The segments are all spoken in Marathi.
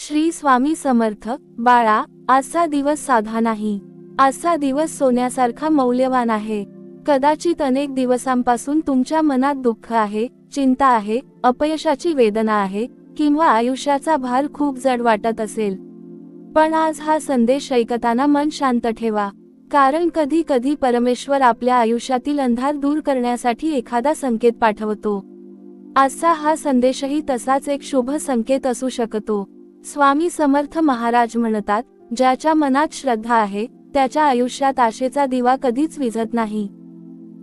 श्री स्वामी समर्थ. बाळा, आजचा दिवस साधा नाही. आजचा दिवस सोन्यासारखा मौल्यवान आहे. कदाचित अनेक दिवसांपासून तुमच्या मनात दुःख आहे, चिंता आहे, अपयशाची वेदना आहे, किंवा आयुष्याचा भार खूप जड वाटत असेल. पण आज हा संदेश ऐकताना मन शांत ठेवा, कारण कधी कधी परमेश्वर आपल्या आयुष्यातील अंधार दूर करण्यासाठी एखादा संकेत पाठवतो. आजचा हा संदेशही तसाच एक शुभ संकेत असू शकतो. स्वामी समर्थ महाराज म्हणतात, ज्याच्या मनात श्रद्धा आहे त्याच्या आयुष्यात आशेचा दिवा कधीच विझत नाही.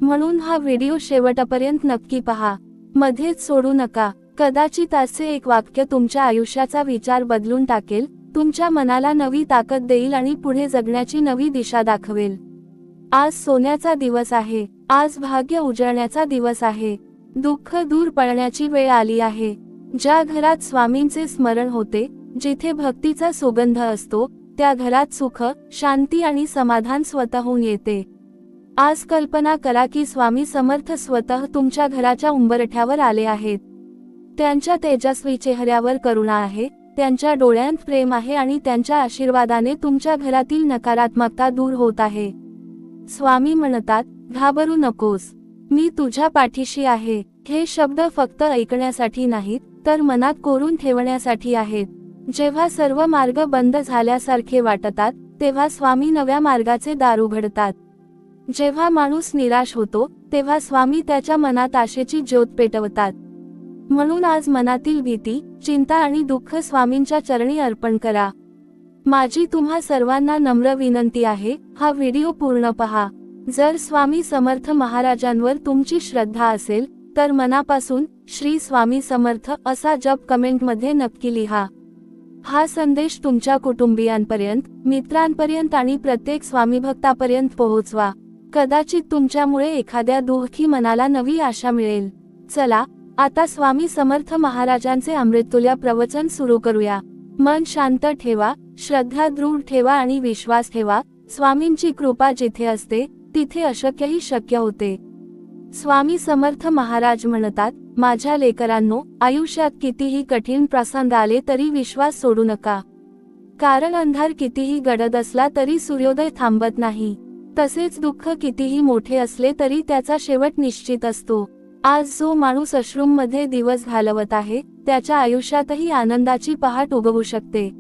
म्हणून हा व्हिडिओ शेवटपर्यंत नक्की पहा, मध्येच सोडू नका. कदाचित आजचे एक वाक्य तुमच्या आयुष्याचा विचार बदलून टाकेल, तुमच्या मनाला नवी ताकद देईल आणि पुढे जगण्याची नवी दिशा दाखवेल. आज सोन्याचा दिवस आहे. आज भाग्य उजळण्याचा दिवस आहे. दुःख दूर पळण्याची वेळ आली आहे. ज्या घरात स्वामींचे स्मरण होते, जिथे भक्तीचा सुगंध असतो, त्या घरात सुख, शांती आणि समाधान स्वतःहून येते. आज कल्पना करा की स्वामी समर्थ स्वतः तुमच्या घराच्या उंबरठ्यावर आले आहेत. त्यांच्या तेजस्वी चेहऱ्यावर करुणा आहे, त्यांच्या डोळ्यांत प्रेम आहे आणि त्यांच्या आशीर्वादाने तुमच्या घरातील नकारात्मकता दूर होत आहे. स्वामी म्हणतात, घाबरू नकोस, मी तुझ्या पाठीशी आहे. हे शब्द फक्त ऐकण्यासाठी नाहीत, तर मनात कोरून ठेवण्यासाठी आहेत. जेव्हा सर्व मार्ग बंद झाल्यासारखे वाटतात, तेव्हा स्वामी नव्या मार्गाचे दार उघडतात. जेव्हा माणूस निराश होतो, तेव्हा स्वामी त्याच्या मनात आशेची ज्योत पेटवतात. म्हणून आज मनातील भीती, चिंता आणि दुःख स्वामींच्या चरणी अर्पण करा. माझी तुम्हा सर्वांना नम्र विनंती आहे, हा व्हिडिओ पूर्ण पहा. जर स्वामी समर्थ महाराजांवर तुमची श्रद्धा असेल, तर मनापासून श्री स्वामी समर्थ असा जप कमेंटमध्ये नक्की लिहा. हा संदेश तुमच्या कुटुंबियांपर्यंत, मित्रांपर्यंत आणि प्रत्येक स्वामीभक्तापर्यंत पोहोचवा. कदाचित तुमच्यामुळे एखाद्या दुःखी मनाला नवी आशा मिळेल. चला, आता स्वामी समर्थ महाराजांचे अमृततुल्य प्रवचन सुरू करूया. मन शांत ठेवा, श्रद्धा दृढ ठेवा आणि विश्वास ठेवा. स्वामींची कृपा जिथे असते, तिथे अशक्यही शक्य होते. स्वामी समर्थ महाराज म्हणतात, माझ्या लेकरांनो, आयुष्यात कितीही कठीण प्रसंग आले तरी विश्वास सोडू नका. कारण अंधार कितीही गडद असला तरी सूर्योदय थांबत नाही. तसेच दुःख कितीही मोठे असले तरी त्याचा शेवट निश्चित असतो. आज जो माणूस अश्रूंमध्ये दिवस घालवत आहे, त्याच्या आयुष्यातही आनंदाची पहाट उगवू शकते.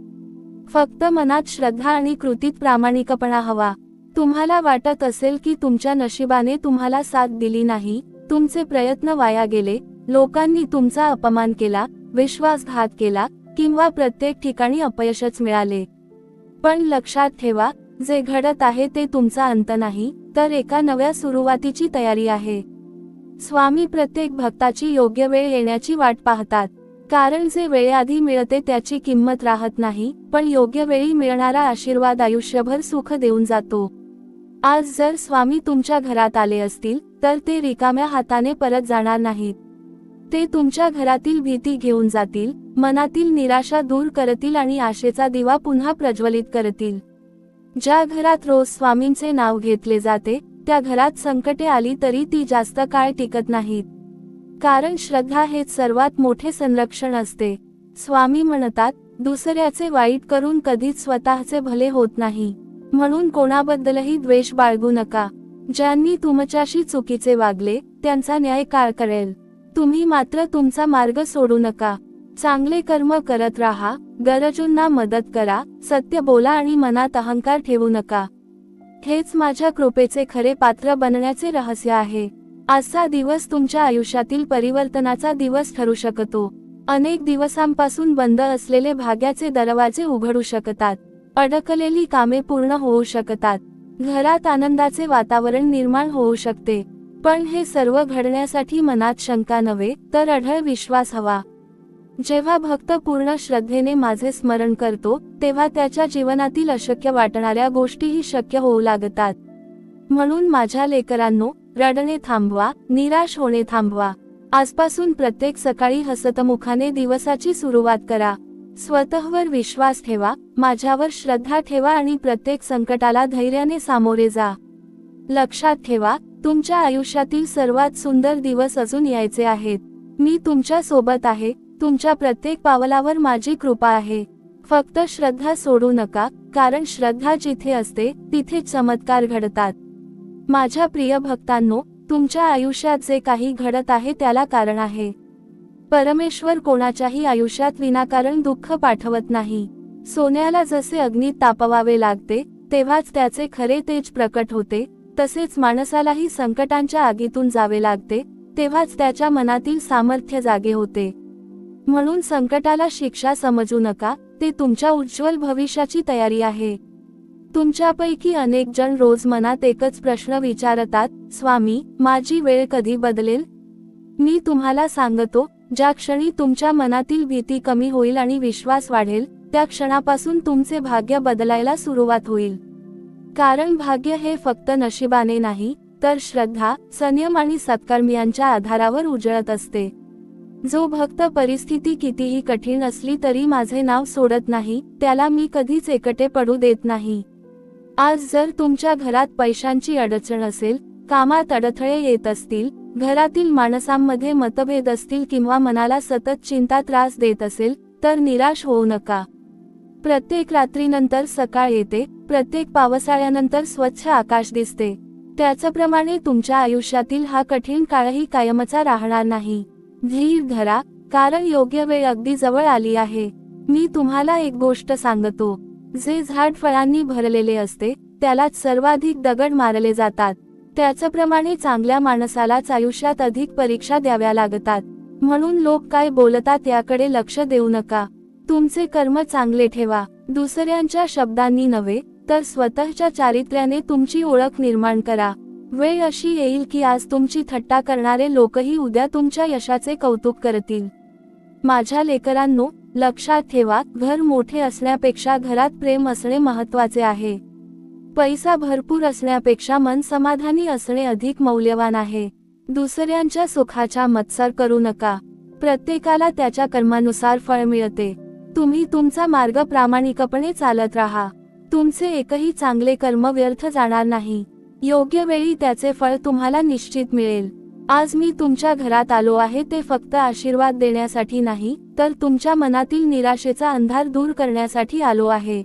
फक्त मनात श्रद्धा आणि कृतीत प्रामाणिकपणा हवा. तुम्हाला वाटत असेल की तुमच्या नशिबाने तुम्हाला साथ दिली नाही, तुमचे प्रयत्न वाया गेले, लोकांनी तुमचा अपमान केला, विश्वासघात केला, किंवा प्रत्येक ठिकाणी अपयशच मिळाले. पण लक्षात ठेवा, जे घडत आहे ते तुमचा अंत नाही, तर एका नव्या सुरुवातीची तयारी आहे. स्वामी प्रत्येक भक्ताची योग्य वेळ येण्याची वाट पाहतात. कारण जे वेळेआधी मिळते त्याची किंमत राहत नाही, पण योग्य वेळी मिळणारा आशीर्वाद आयुष्यभर सुख देऊन जातो. आज जर स्वामी तुमच्या घरात आले असतील, तर ते रिकाम्या हाताने परत जाणार नाहीत. ते तुमच्या घरातील भीती घेऊन जातील, मनातील निराशा दूर करतील आणि आशेचा दिवा पुन्हा प्रज्वलित करतील. ज्या घरात रोज स्वामींचे नाव घेतले जाते, त्या घरात संकटे आली तरी ती जास्त काळ टिकत नाहीत. कारण श्रद्धा हेच सर्वात मोठे संरक्षण असते. स्वामी म्हणतात, दुसऱ्याचे वाईट करून कधीच स्वतःचे भले होत नाही. म्हणून कोणाबद्दलही द्वेष बाळगू नका. ज्यांनी तुमच्याशी चुकीचे वागले, त्यांचा न्याय काळ करेल. तुम्ही मात्र तुमचा मार्ग सोडू नका. चांगले कर्म करत राहा, गरजूंना मदत करा, सत्य बोला आणि मनात अहंकार ठेवू नका. हेच माझ्या कृपेचे खरे पात्र बनण्याचे रहस्य आहे. आजचा दिवस तुमच्या आयुष्यातील परिवर्तनाचा दिवस ठरू शकतो. अनेक दिवसांपासून बंद असलेले भाग्याचे दरवाजे उघडू शकतात. अडकलेली कामे पूर्ण होऊ शकतात. घरात आनंदाचे वातावरण निर्माण होऊ शकते. पण हे सर्व घडण्यासाठी मनात शंका नव्हे, तर अढळ विश्वास हवा. जेव्हा भक्त पूर्ण श्रद्धेने माझे स्मरण करतो, तेव्हा त्याच्या जीवनातील अशक्य वाटणाऱ्या गोष्टीही शक्य होऊ लागतात. म्हणून माझ्या लेकरांनो, रडणे थांबवा, निराश होणे थांबवा. आजपासून प्रत्येक सकाळी हसतमुखाने दिवसाची सुरुवात करा. स्वतःवर विश्वास ठेवा, माझ्यावर श्रद्धा ठेवा आणि प्रत्येक संकटाला धैर्याने सामोरे जा. लक्षात ठेवा, तुमच्या आयुष्यातील सर्वात सुंदर दिवस अजून यायचे आहेत. मी तुमच्या सोबत आहे. तुमच्या प्रत्येक पावलावर माझी कृपा आहे. फक्त श्रद्धा सोडू नका, कारण श्रद्धा जिथे असते तिथे चमत्कार घडतात. माझ्या प्रिय भक्तांनो, तुमच्या आयुष्यात जे काही घडत आहे त्याला कारण आहे. परमेश्वर कोणाच्याही आयुष्यात विनाकारण दुःख पाठवत नाही. सोन्याला जसे अग्नीत तापवावे लागते तेव्हाच त्याचे खरे तेज प्रकट होते, तसेच माणसालाही संकटांच्या आगीतून जावे लागते तेव्हाच त्याच्या मनातील सामर्थ्य जागे होते. म्हणून संकटाला शिक्षा समजू नका, ते तुमच्या उज्ज्वल भविष्याची तयारी आहे. तुमच्यापैकी अनेक जण रोज मनात एकच प्रश्न विचारतात, स्वामी, माझी वेळ कधी बदलेल? मी तुम्हाला सांगतो, ज्या क्षणी तुमच्या मनातील भीती कमी होईल आणि विश्वास वाढेल, त्या क्षणापासून तुमचे भाग्य बदलायला सुरुवात होईल. कारण भाग्य हे फक्त नशिबाने नाही, तर श्रद्धा, संयम आणि सत्कर्मियांच्या आधारावर उजळत असते. जो भक्त परिस्थिती कितीही कठीण असली तरी माझे नाव सोडत नाही, त्याला मी कधीच एकटे पडू देत नाही. आज जर तुमच्या घरात पैशांची अडचण असेल, कामात अडथळे येत असतील, घरातील माणसांमध्ये मतभेद असतील किंवा मनाला सतत चिंता त्रास देत असेल, तर निराश होऊ नका. प्रत्येक रात्रीनंतर सकाळ येते, प्रत्येक पावसाळ्यानंतर स्वच्छ आकाश दिसते. त्याचप्रमाणे तुमच्या आयुष्यातील हा कठीण काळही कायमचा राहणार नाही. धीर धरा, कारण योग्य वेळ अगदी जवळ आली आहे. मी तुम्हाला एक गोष्ट सांगतो, जे झाड फळांनी भरलेले असते त्यालाच सर्वाधिक दगड मारले जातात. त्याचप्रमाणे चांगल्या माणसालाच आयुष्यात अधिक परीक्षा द्याव्या लागतात. म्हणून लोक काय बोलतात याकडे लक्ष देऊ नका. तुमचे कर्म चांगले ठेवा. दुसऱ्यांच्या शब्दांनी नव्हे, तर स्वतःच्या चारित्र्याने तुमची ओळख निर्माण करा. वेळ अशी येईल की आज तुमची थट्टा करणारे लोकही उद्या तुमच्या यशाचे कौतुक करतील. माझ्या लेकरांनो, लक्षात ठेवा, घर मोठे असण्यापेक्षा घरात प्रेम असणे महत्त्वाचे आहे. पैसा भरपूर असण्यापेक्षा मन समाधानी असणे अधिक मौल्यवान आहे. दुसऱ्यांच्या सुखाचा मत्सर करू नका. प्रत्येकाला त्याच्या कर्मानुसार फळ मिळते. तुम्ही तुमचा मार्ग प्रामाणिकपणे चालत राहा. तुमचे एकही चांगले कर्म व्यर्थ जाणार नाही. योग्य वेळी त्याचे फळ तुम्हाला निश्चित मिळेल. आज मी तुमच्या घरात आलो आहे ते फक्त आशीर्वाद देण्यासाठी नाही, तर तुमच्या मनातील निराशेचा अंधार दूर करण्यासाठी आलो आहे.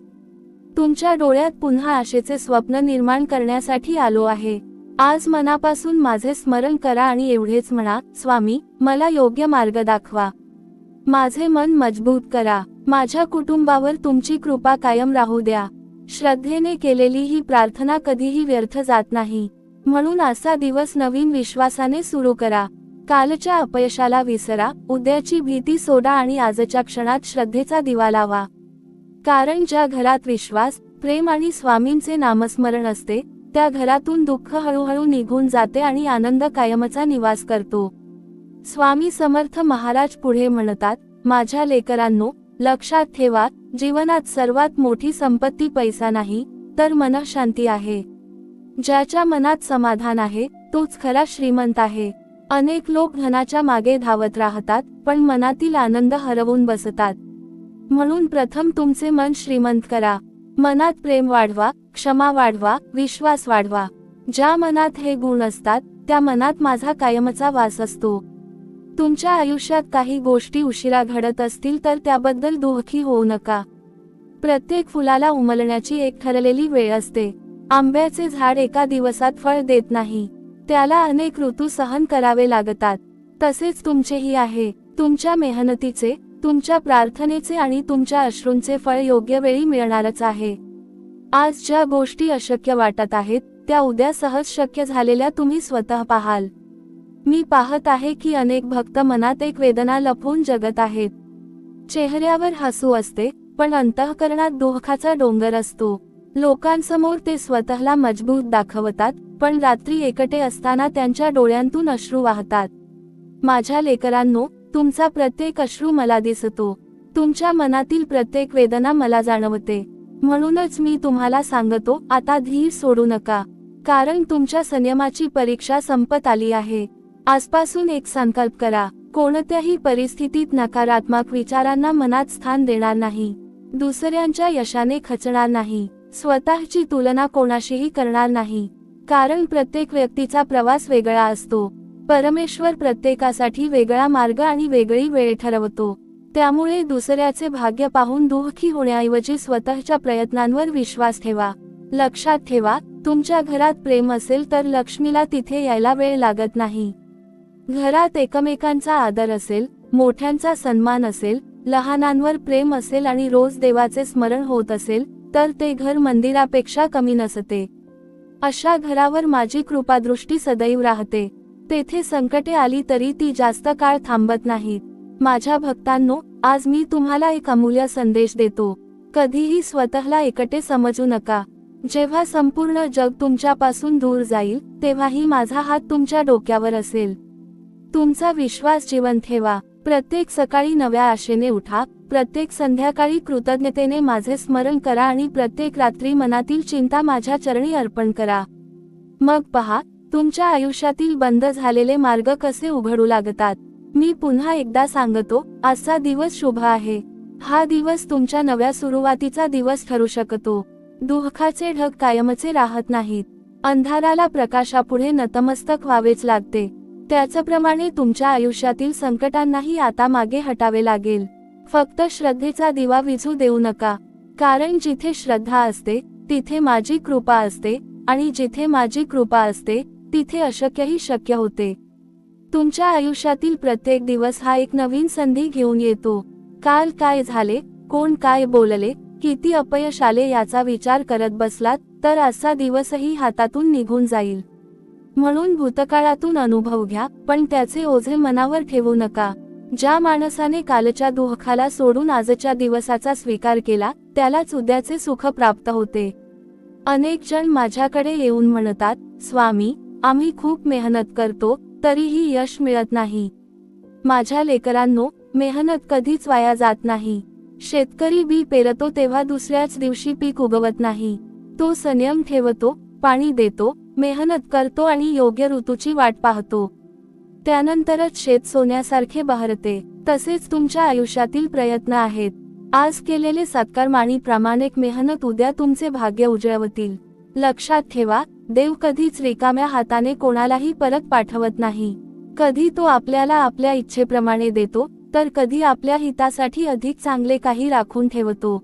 तुमच्या डोळ्यात पुन्हा आशेचे स्वप्न निर्माण करण्यासाठी आलो आहे. आज मनापासून माझे स्मरण करा आणि एवढेच म्हणा, स्वामी, मला योग्य मार्ग दाखवा. माझे मन मजबूत करा. माझ्या कुटुंबावर तुमची कृपा कायम राहू द्या. श्रद्धेने केलेली ही प्रार्थना कधीही व्यर्थ जात नाही. म्हणून असा दिवस नवीन विश्वासाने सुरू करा. कालच्या अपयशाला विसरा, उद्याची भीती सोडा आणि आजच्या क्षणात श्रद्धेचा दिवा लावा. कारण ज्या घरात विश्वास, प्रेम आणि स्वामींचे नामस्मरण असते, त्या घरातून दुःख हळूहळू निघून जाते आणि आनंद कायमचा निवास करतो. स्वामी समर्थ महाराज पुढे म्हणतात, माझ्या लेकरांनो, लक्षात ठेवा, जीवनात सर्वात मोठी संपत्ती पैसा नाही, तर मनःशांती आहे. ज्याच्या मनात समाधान आहे, तोच खरा श्रीमंत आहे. अनेक लोक धनाच्या मागे धावत राहतात, पण मनातील आनंद हरवून बसतात. म्हणून प्रथम तुमचे मन श्रीमंत करा. मनात प्रेम वाढवा, क्षमा वाढवा, विश्वास वाढवा. ज्या मनात हे गुण असतात, त्या मनात माझा कायमचा वास असतो. तुमच्या आयुष्यात काही गोष्टी उशिरा घडत असतील तर त्याबद्दल दुःखी होऊ नका. प्रत्येक फुलाला उमलण्याची एक ठरलेली वेळ असते. आंब्याचे झाड एका दिवसात फळ देत नाही, त्याला अनेक ऋतू सहन करावे लागतात. तसेच तुमचेही आहे. तुमच्या मेहनतीचे, तुमच्या प्रार्थनेचे आणि तुमच्या अश्रूंचे फळ योग्य वेळी मिळणारच आहे. आज ज्या गोष्टी अशक्य वाटत आहेत, त्या उद्या सहज शक्य झालेल्या तुम्ही स्वतः पाहाल. मी पाहत आहे की अनेक भक्त मनात एक वेदना लपवून जगत आहेत. चेहऱ्यावर हसू असते, पण अंतःकरणात दुःखाचा डोंगर असतो. लोकांसमोर ते स्वतःला मजबूत दाखवतात, पण रात्री एकटे असताना त्यांच्या डोळ्यांतून अश्रू वाहतात. माझ्या लेकरांनो, तुमचा प्रत्येक अश्रू मला दिसतो. तुमच्या मनातील प्रत्येक वेदना मला जाणवते. म्हणूनच मी तुम्हाला सांगतो, आता धीर सोडू नका. कारण तुमच्या संयमाची परीक्षा संपत आली आहे. आजपासून एक संकल्प करा. कोणत्याही परिस्थितीत नकारात्मक विचारांना मनात स्थान देणार नाही. दुसऱ्यांच्या यशाने खचणार नाही. स्वतःची तुलना कोणाशीही करणार नाही. कारण प्रत्येक व्यक्तीचा प्रवास वेगळा असतो. परमेश्वर प्रत्येकासाठी वेगळा मार्ग आणि वेगळी वेळ ठरवतो. त्यामुळे दुसऱ्याचे भाग्य पाहून दुःखी होण्याऐवजी स्वतःच्या प्रयत्नांवर विश्वास ठेवा. लक्षात ठेवा, तुमच्या घरात प्रेम असेल तर लक्ष्मीला तिथे यायला वेळ लागत नाही. घरात एकमेकांचा आदर असेल, मोठ्यांचा सन्मान असेल, लहानांवर प्रेम असेल आणि रोज देवाचे स्मरण होत असेल तर ते घर मंदिरापेक्षा कमी नसते. अशा घरावर माझी कृपादृष्टी सदैव राहते. तेथे संकटे आली तरी ती जास्त काळ थांबत नाहीत. माझ्या भक्तांनो, आज मी तुम्हाला एक अमूल्य संदेश देतो. कधीही स्वतःला एकटे समजू नका. जेव्हा संपूर्ण जग तुमच्यापासून दूर जाईल तेव्हाही माझा हात तुमच्या डोक्यावर असेल. तुमचा विश्वास जिवंत ठेवा. प्रत्येक सकाळी नव्या आशेने उठा, प्रत्येक संध्याकाळी कृतज्ञतेने माझे स्मरण करा आणि प्रत्येक रात्री मनातील चिंता माझ्या चरणी अर्पण करा. मग पहा, तुमच्या आयुष्यातील बंद झालेले मार्ग कसे उघडू लागतात. मी पुन्हा एकदा सांगतो, आजचा दिवस शुभ आहे. हा दिवस तुमच्या नव्या सुरुवातीचा दिवस ठरू शकतो. दुःखाचे ढग कायमचे राहत नाहीत. अंधाराला प्रकाशापुढे नतमस्तक व्हावेच लागते. त्याचप्रमाणे तुमच्या आयुष्यातील संकटांनाही आता मागे हटावे लागेल. फक्त श्रद्धेचा दिवा विझू देऊ नका. कारण जिथे श्रद्धा असते तिथे माझी कृपा असते आणि जिथे माझी कृपा असते तिथे अशक्यही शक्य होते. तुमच्या आयुष्यातील प्रत्येक दिवस हा एक नवीन संधी घेऊन येतो. काल काय झाले, कोण काय बोलले, किती अपयश आले याचा विचार करत बसलात तर आजचा दिवसही हातातून निघून जाईल. म्हणून भूतकाळातून अनुभव घ्या, पण त्याचे ओझे मनावर ठेवू नका. ज्या माणसाने कालच्या दुःखाला सोडून आजच्या दिवसाचा स्वीकार केला त्यालाच उद्याचे सुख प्राप्त होते. अनेक जण माझ्याकडे येऊन म्हणतात, स्वामी, आम्ही खूप मेहनत करतो तरीही यश मिळत नाही. माझ्या लेकरांनो, मेहनत कधीच वाया जात नाही. शेतकरी बी पेरतो तेव्हा दुसऱ्याच दिवशी पीक उगवत नाही. तो संयम ठेवतो, पाणी देतो, मेहनत करतो आणि योग्य ऋतूची वाट पाहतो. त्यानंतरच शेत सोन्यासारखे बहरते. तसेच तुमच्या आयुष्यातील प्रयत्न आहेत. आज केलेले सत्कर्म आणि प्रामाणिक मेहनत उद्या तुमचे भाग्य उजळवतील. लक्षात ठेवा, देव कधीच रिकाम्या हाताने कोणालाही परत पाठवत नाही. कधी तो आपल्याला आपल्या इच्छेप्रमाणे देतो तर कधी आपल्या हितासाठी अधिक चांगले काही राखून ठेवतो.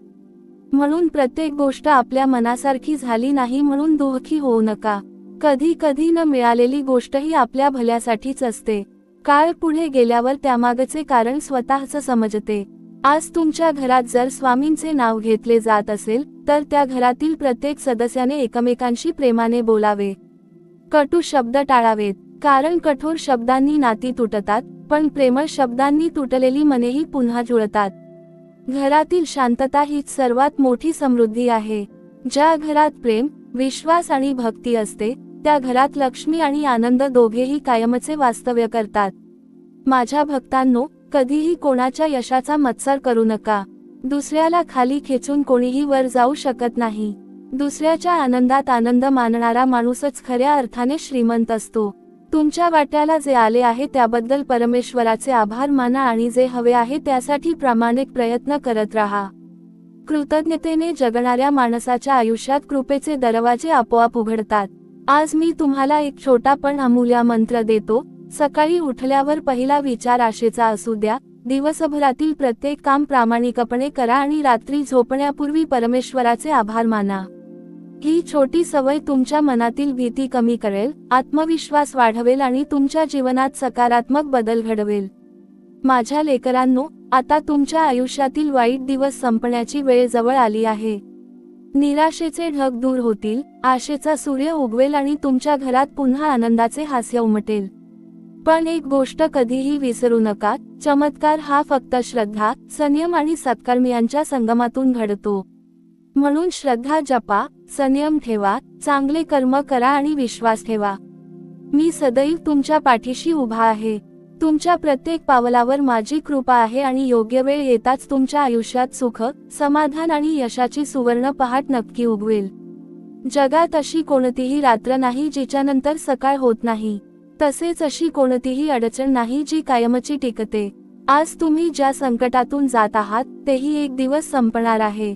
म्हणून प्रत्येक गोष्ट आपल्या मनासारखी झाली नाही म्हणून दुःखी होऊ नका. कधी कधी न मिळालेली गोष्टही आपल्या भल्यासाठीच असते. काळ पुढे गेल्यावर त्यामागचे कारण स्वतःच समजते. आज तुमच्या घरात जर स्वामींचे नाव घेतले जात असेल तर त्या घरातील प्रत्येक सदस्याने एकमेकांशी प्रेमाने बोलावे. कटू शब्द टाळावेत, कारण कठोर शब्दांनी नाती तुटतात, पण प्रेमळ शब्दांनी तुटलेली मनेही पुन्हा जुळतात. घरातील शांतता हीच सर्वात मोठी समृद्धी आहे. ज्या घरात प्रेम, विश्वास आणि भक्ती असते त्या घरात लक्ष्मी आणि आनंद दोघेही कायमचे वास्तव्य करतात. माझ्या भक्तांनो, कधीही कोणाच्या यशाचा मत्सर करू नका. दुसऱ्याला खाली खेचून कोणीही वर जाऊ शकत नाही. दुसऱ्याच्या आनंदात आनंद मानणारा माणूसच खऱ्या अर्थाने श्रीमंत असतो. तुमच्या वाट्याला जे आले आहे त्याबद्दल परमेश्वराचे आभार माना आणि जे हवे आहे त्यासाठी प्रामाणिक प्रयत्न करत राहा. कृतज्ञतेने जगणाऱ्या माणसाच्या आयुष्यात कृपेचे दरवाजे आपोआप उघडतात. आज मी तुम्हाला एक छोटा पण अमूल्य मंत्र देतो. सकाळी उठल्यावर पहिला विचार आशेचा असू द्या. दिवसभरातील प्रत्येक काम प्रामाणिकपणे करा आणि रात्री झोपण्यापूर्वी परमेश्वराचे आभार माना. ही छोटी सवय तुमच्या मनातील भीती कमी करेल, आत्मविश्वास वाढवेल आणि तुमच्या जीवनात सकारात्मक बदल घडवेल. माझ्या लेकरांनो, आता तुमच्या आयुष्यातील वाईट दिवस संपण्याची वेळ जवळ आली आहे. निराशेचे ढग दूर होतील, आशेचा सूर्य उगवेल आणि तुमच्या घरात पुन्हा आनंदाचे हास्य उमटेल. पण एक गोष्ट कधीही विसरू नका, चमत्कार हा फक्त श्रद्धा, संयम आणि सत्कर्म यांच्या संगमातून घडतो. म्हणून श्रद्धा जपा, संयम ठेवा, चांगले कर्म करा आणि विश्वास ठेवा. मी सदैव तुमच्या पाठीशी उभा आहे. तुमच्या प्रत्येक पावलावर माझी कृपा आहे आणि योग्य वेळ येताच तुमच्या आयुष्यात सुख, समाधान आणि यशाची सुवर्ण पहाट नक्की उगवेल. जगात अशी कोणतीही रात्र नाही जिच्यानंतर सकाळ होत नाही. तसेच अशी कोणतीही अडचण नाही जी कायमची टिकते. आज तुम्ही ज्या संकटातून जात आहात तेही एक दिवस संपणार आहे.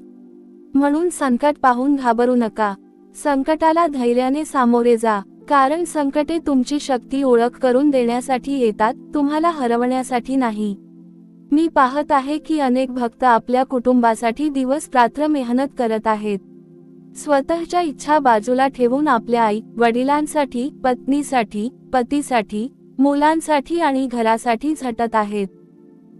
म्हणून संकट पाहून घाबरू नका. संकटाला धैर्याने सामोरे जा, कारण संकटे तुमची शक्ती ओळख करून देण्यासाठी येतात, तुम्हाला हरवण्यासाठी नाही. मी पाहत आहे की अनेक भक्त आपल्या कुटुंबासाठी दिवस रात्र मेहनत करत आहेत. स्वतःच्या इच्छा बाजूला ठेवून आपल्या आई वडिलांसाठी, पत्नीसाठी, पतीसाठी, मुलांसाठी आणि घरासाठी झटत आहेत.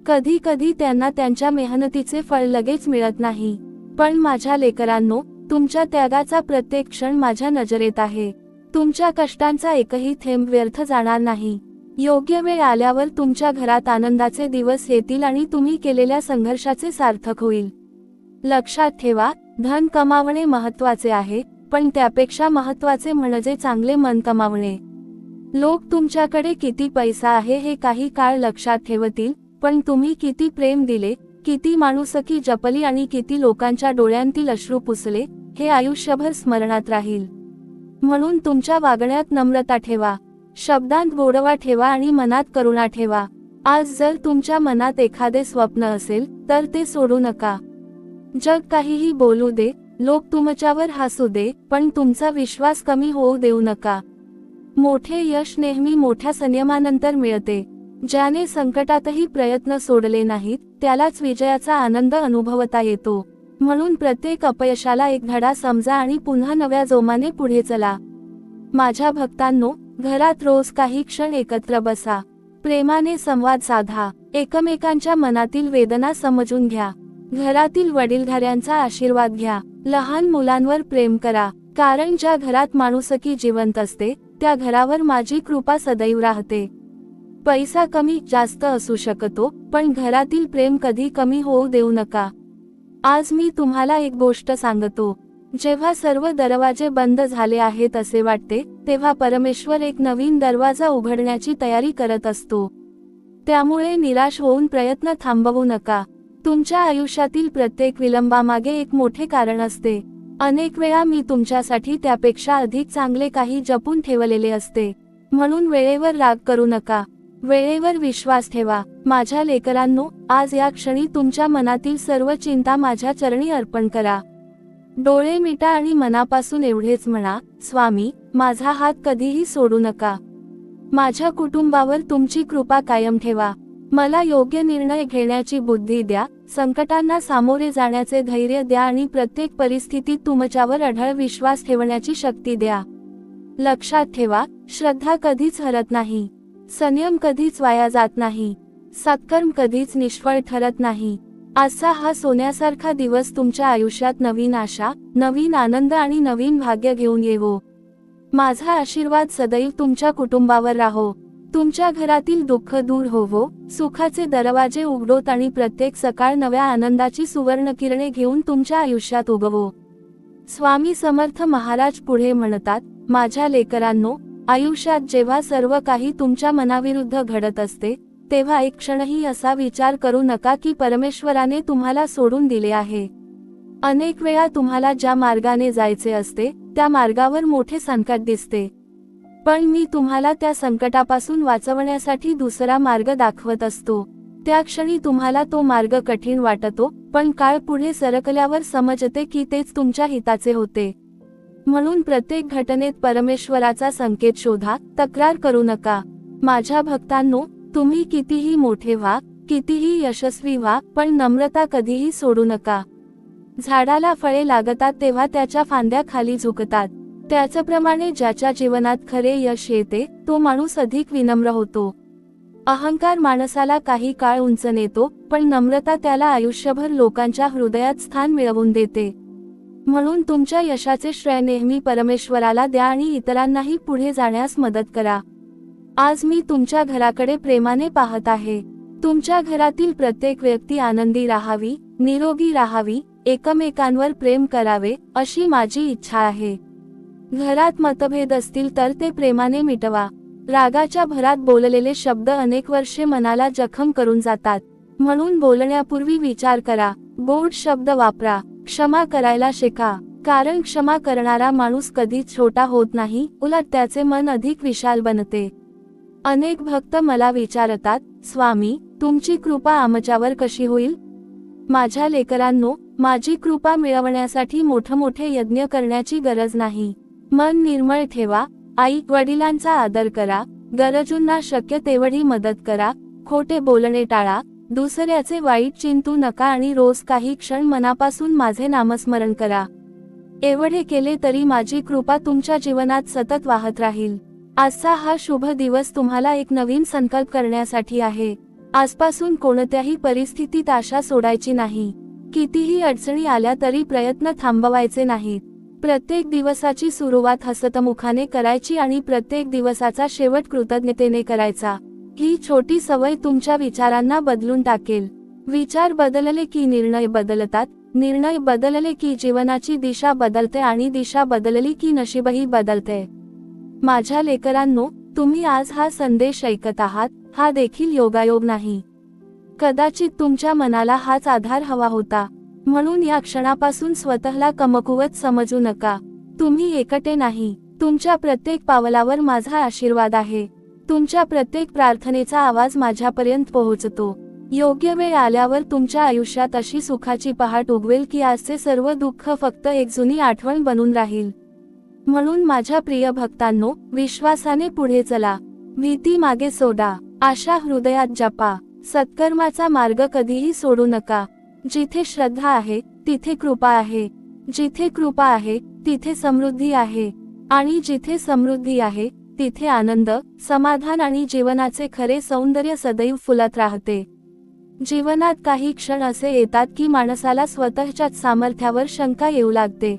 कधी कधी त्यांना त्यांच्या मेहनतीचे फळ लगेच मिळत नाही, पण माझ्या लेकरांनो, तुमच्या त्यागाचा प्रत्येक क्षण माझ्या नजरेत आहे. तुमच्या कष्टांचा एकही थेंब व्यर्थ जाणार नाही. योग्य वेळ आल्यावर तुमच्या घरात आनंदाचे दिवस येतील आणि तुम्ही केलेल्या संघर्षाचे सार्थक होईल. लक्षात ठेवा, धन कमावणे महत्त्वाचे आहे, पण त्यापेक्षा महत्त्वाचे म्हणजे चांगले मन कमावणे. लोक तुमच्याकडे किती पैसा आहे हे काही काळ लक्षात ठेवतील, पण तुम्ही किती प्रेम दिले, किती माणुसकी जपली आणि किती लोकांच्या डोळ्यांतील अश्रू पुसले, हे आयुष्यभर स्मरणात राहील. म्हणून तुमच्या वागण्यात नम्रता ठेवा, शब्दांत गोडवा ठेवा आणि मनात करुणा ठेवा. आज जर तुमच्या मनात एखादे स्वप्न असेल तर ते सोडू नका. जग काहीही बोलू दे, लोक तुमच्यावर हसू दे, पण तुमचा विश्वास कमी होऊ देऊ नका. मोठे यश नेहमी मोठ्या संयमानंतर मिळते. ज्याने संकटातही प्रयत्न सोडले नाहीत, त्यालाच विजयाचा आनंद अनुभवता येतो. म्हणून प्रत्येक अपयशाला एक धडा समजा आणि पुन्हा नव्या जोमाने पुढे चला. माझ्या भक्तांनो, घरात रोज काही क्षण एकत्र बसा. प्रेमाने संवाद साधा. एकमेकांच्या मनातील वेदना समजून घ्या. घरातील वडीलधाऱ्यांचा आशीर्वाद घ्या. लहान मुलांवर प्रेम करा, कारण ज्या घरात माणुसकी जिवंत असते, त्या घरावर माझी कृपा सदैव राहते. पैसा कमी जास्त असू शकतो, पण घरातील प्रेम कधी कमी होऊ देऊ नका. आज मी तुम्हाला एक गोष्ट सांगतो. जेव्हा सर्व दरवाजे बंद झाले आहेत असे वाटते, तेव्हा परमेश्वर एक नवीन दरवाजा उघडण्याची तयारी करत असतो. त्यामुळे निराश होऊन प्रयत्न थांबवू नका. तुमच्या आयुष्यातील प्रत्येक विलंबामागे एक मोठे कारण असते. अनेक वेळा मी तुमच्यासाठी त्यापेक्षा अधिक चांगले काही जपून ठेवलेले असते. म्हणून वेळेवर राग करू नका, वेळेवर विश्वास ठेवा. माझ्या लेकरांनो, आज या क्षणी तुमच्या मनातील सर्व चिंता माझ्या चरणी अर्पण करा. डोळे मिटा आणि मनापासून एवढेच म्हणा, स्वामी, माझा हात कधीही सोडू नका. माझ्या कुटुंबावर तुमची कृपा कायम ठेवा. मला योग्य निर्णय घेण्याची बुद्धी द्या, संकटांना सामोरे जाण्याचे धैर्य द्या आणि प्रत्येक परिस्थितीत तुमच्यावर अढळ विश्वास ठेवण्याची शक्ती द्या. लक्षात ठेवा, श्रद्धा कधीच हरत नाही, संयम कधीच वाया जात नाही, सत्कर्म कधीच निष्फळ ठरत नाही. आजचा हा सोन्यासारखा दिवस तुमच्या आयुष्यात नवीन आशा, नवीन आनंद आणि नवीन भाग्य घेऊन येवो. माझा आशीर्वाद सदैव तुमच्या कुटुंबावर राहो. तुमच्या घरातील दुःख दूर होवो, सुखाचे दरवाजे उघडोत आणि प्रत्येक सकाळ नव्या आनंदाची सुवर्ण किरणे घेऊन तुमच्या आयुष्यात उगवो. स्वामी समर्थ महाराज पुढे म्हणतात, माझ्या लेकरांनो, आयुष्यात जेव्हा सर्व काही तुमच्या मनाविरुद्ध घडत असते, तेव्हा एक क्षणही असा विचार करू नका की परमेश्वराने तुम्हाला सोडून दिले आहे. अनेक वेळा तुम्हाला ज्या मार्गाने जायचे असते, त्या मार्गावर मोठे संकट दिसते, पण मी तुम्हाला त्या संकटापासून वाचवण्यासाठी दुसरा मार्ग दाखवत असतो. त्या क्षणी तुम्हाला तो मार्ग कठीण वाटतो, पण काळ पुढे सरकल्यावर समजते की तेच तुमच्या हिताचे होते. म्हणून प्रत्येक घटनेत परमेश्वराचा संकेत शोधा, तक्रार करू नका. माझ्या भक्तांनो, तुम्ही कितीही मोठे व्हा, कितीही यशस्वी व्हा, पण नम्रता कधीही सोडू नका. झाडाला फळे लागतात तेव्हा त्याच्या फांद्या खाली झुकतात. त्याचप्रमाणे ज्याच्या जीवनात खरे यश येते, तो माणूस अधिक विनम्र होतो. अहंकार माणसाला काही काळ उंच नेतो, पण नम्रता त्याला आयुष्यभर लोकांच्या हृदयात स्थान मिळवून देते. म्हणून तुमच्या यशाचे श्रेय नेहमी परमेश्वराला द्या आणि इतरांनाही पुढे जाण्यास मदत करा. आज मी तुमच्या घराकडे प्रेमाने पाहत आहे. तुमच्या घरातील प्रत्येक व्यक्ती आनंदी राहावी, निरोगी राहावी, एकमेकांवर प्रेम करावे, अशी माझी इच्छा आहे. घरात मतभेद असतील तर ते प्रेमाने मिटवा. रागाच्या भरात बोललेले शब्द अनेक वर्षे मनाला जखम करून जातात. म्हणून बोलण्यापूर्वी विचार करा, गोड शब्द वापरा, क्षमा करायला शिका, कारण क्षमा करणारा माणूस कधीच छोटा होत नाही, उलट त्याचे मन अधिक विशाल बनते. अनेक भक्त मला विचारतात, स्वामी, तुमची कृपा आमच्यावर कशी होईल? माझ्या लेकरांनो, माझी कृपा मिळवण्यासाठी मोठमोठे यज्ञ करण्याची गरज नाही. मन निर्मळ ठेवा, आई वडिलांचा आदर करा, गरजूंना शक्य तेवढी मदत करा, खोटे बोलणे टाळा, दुसऱ्याचे वाईट चिंतू नका आणि रोज काही क्षण मनापासून माझे नामस्मरण करा. एवढे केले तरी माझी कृपा तुमच्या जीवनात सतत वाहत राहील. आजचा हा शुभ दिवस तुम्हाला एक नवीन संकल्प करण्यासाठी आहे. आजपासून कोणत्याही परिस्थितीत आशा सोडायची नाही. कितीही अडचणी आल्या तरी प्रयत्न थांबवायचे नाहीत. प्रत्येक दिवसाची सुरुवात हसतमुखाने करायची आणि प्रत्येक दिवसाचा शेवट कृतज्ञतेने करायचा. ही छोटी सवय तुमच्या विचारांना बदलून टाकेल. विचार बदलले की निर्णय बदलतात, निर्णय बदलले की जीवनाची दिशा बदलते आणि दिशा बदलली की नशीबही बदलते. माझ्या लेकरांनो, तुम्ही आज हा संदेश ऐकत आहात, हा देखील योगायोग नाही. कदाचित तुमच्या मनाला हाच आधार हवा होता. म्हणून या क्षणापासून स्वतःला कमकुवत समजू नका. तुम्ही एकटे नाही. तुमच्या प्रत्येक पावलावर माझा आशीर्वाद आहे. तुमच्या प्रत्येक प्रार्थनेचा आवाज माझ्यापर्यंत पोहोचतो. योग्य वेळ आल्यावर तुमच्या आयुष्यात अशी सुखाची पहाट उगवेल की आजचे सर्व दुःख फक्त एक जुनी आठवण बनून राहील. म्हणून माझ्या प्रिय भक्तांनो, विश्वासाने पुढे चला. भीती मागे सोडा. आशा हृदयात जपा. सत्कर्माचा मार्ग कधीही सोडू नका. जिथे श्रद्धा आहे तिथे कृपा आहे. जिथे कृपा आहे तिथे समृद्धी आहे. आणि जिथे समृद्धी आहे तिथे आनंद, समाधान आणि जीवनाचे खरे सौंदर्य सदैव फुलत राहते. जीवनात काही क्षण असे येतात की माणसाला स्वतःच्याच सामर्थ्यावर शंका येऊ लागते.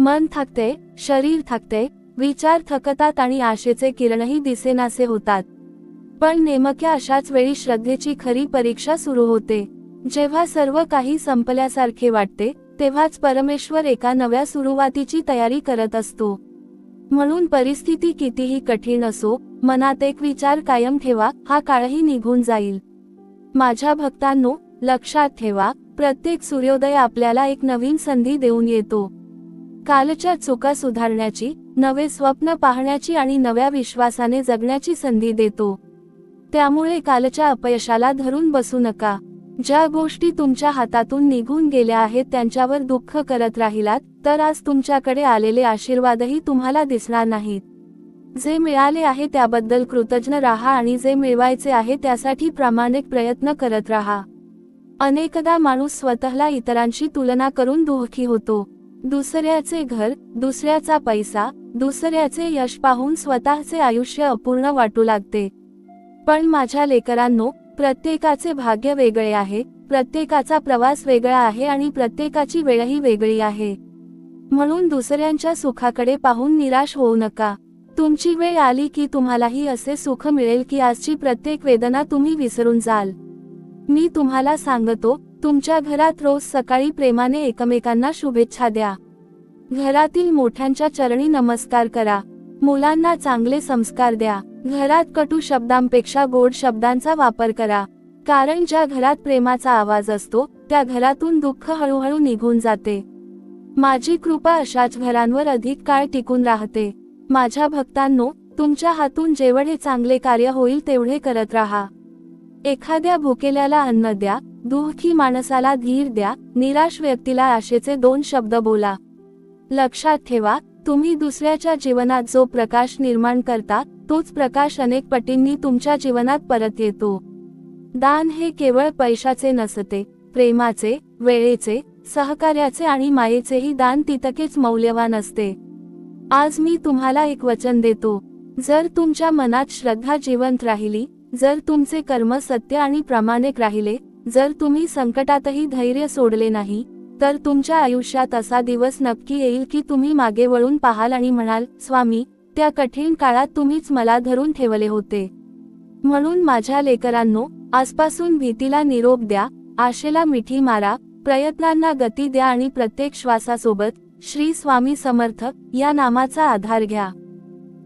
मन थकते, शरीर थकते, विचार थकतात आणि आशेचे किरणही दिसेनासे होतात. पण नेमक्या अशाच वेळी श्रद्धेची खरी परीक्षा सुरू होते. जेव्हा सर्व काही संपल्यासारखे वाटते, तेव्हाच परमेश्वर एका नव्या सुरुवातीची तयारी करत असतो. म्हणून परिस्थिती कितीही कठीण असो, मनात एक विचार कायम ठेवा, हा काळही निघून जाईल. माझ्या भक्तांनो, लक्षात ठेवा, प्रत्येक सूर्योदय आपल्याला एक नवीन संधी देऊन येतो. कालच्या चुका सुधारण्याची, नवे स्वप्न पाहण्याची आणि नव्या विश्वासाने जगण्याची संधी देतो. त्यामुळे कालच्या अपयशाला धरून बसू नका. ज्या गोष्टी तुमच्या हातातून निघून गेल्या आहेत त्यांच्यावर दुःख करत राहिलात तर आज तुमच्याकडे आलेले आशीर्वादही तुम्हाला दिसणार नाहीत. जे मिळाले आहे त्याबद्दल कृतज्ञ राहा आणि जे मिळवायचे आहे त्यासाठी प्रामाणिक प्रयत्न करत राहा. अनेकदा माणूस स्वतःला इतरांशी तुलना करून दुःखी होतो. दुसऱ्याचे घर, दुसऱ्याचा पैसा, दुसऱ्याचे यश पाहून स्वतःचे आयुष्य अपूर्ण वाटू लागते. पण माझ्या लेकरांनो, प्रत्येकाचे भाग्य वेगळे आहे, प्रत्येकाचा प्रवास वेगळा आहे आणि प्रत्येकाची वेळही वेगळी आहे. म्हणून दुसऱ्यांच्या सुखाकडे पाहून निराश होऊ नका. तुमची वेळ आली की तुम्हालाही असे सुख मिळेल की आजची प्रत्येक वेदना तुम्ही विसरून जाल. मी तुम्हाला सांगतो, तुमच्या घरात रोज सकाळी प्रेमाने एकमेकांना शुभेच्छा द्या. घरातील मोठ्यांच्या चरणी नमस्कार करा. मुलांना चांगले संस्कार द्या. घरात कटू शब्दांपेक्षा गोड शब्दांचा वापर करा. कारण ज्या घरात प्रेमाचा आवाज असतो त्या घरातून दुःख हळूहळू निघून जाते. माझी कृपा अशाच घरांवर अधिक काळ टिकून राहते. माझ्या भक्तांनो, तुमच्या हातून जेवढे चांगले कार्य होईल तेवढे करत राहा. एखाद्या भुकेल्याला अन्न द्या, दुःखी माणसाला धीर द्या, निराश व्यक्तीला आशेचे 2 शब्द बोला. लक्षात ठेवा, तुम्ही दुसऱ्याच्या जीवनात जो प्रकाश निर्माण करता तोच प्रकाश अनेक पटींनी तुमच्या जीवनात परत येतो. दान हे केवळ पैशाचे नसते, प्रेमाचे, वेळेचे, सहकार्याचे आणि मायेचेही दान तितकेच मौल्यवान असते. आज मी तुम्हाला एक वचन देतो. जर तुमच्या मनात श्रद्धा जिवंत राहिली, जर तुमचे कर्म सत्य आणि प्रामाणिक राहिले, जर तुम्ही संकटातही धैर्य सोडले नाही, तर तुमच्या आयुष्यात असा दिवस नक्की येईल की तुम्ही मागे वळून पाहाल आणि म्हणाल, स्वामी, त्या कठीण काळात तुम्हीच मला धरून ठेवले होते. म्हणून माझ्या लेकरांनो, आजपासून भीतीला निरोप द्या, आशेला मिठी मारा, प्रयत्नांना गती द्या आणि प्रत्येक श्वासासोबत श्री स्वामी समर्थ या नामाचा आधार घ्या.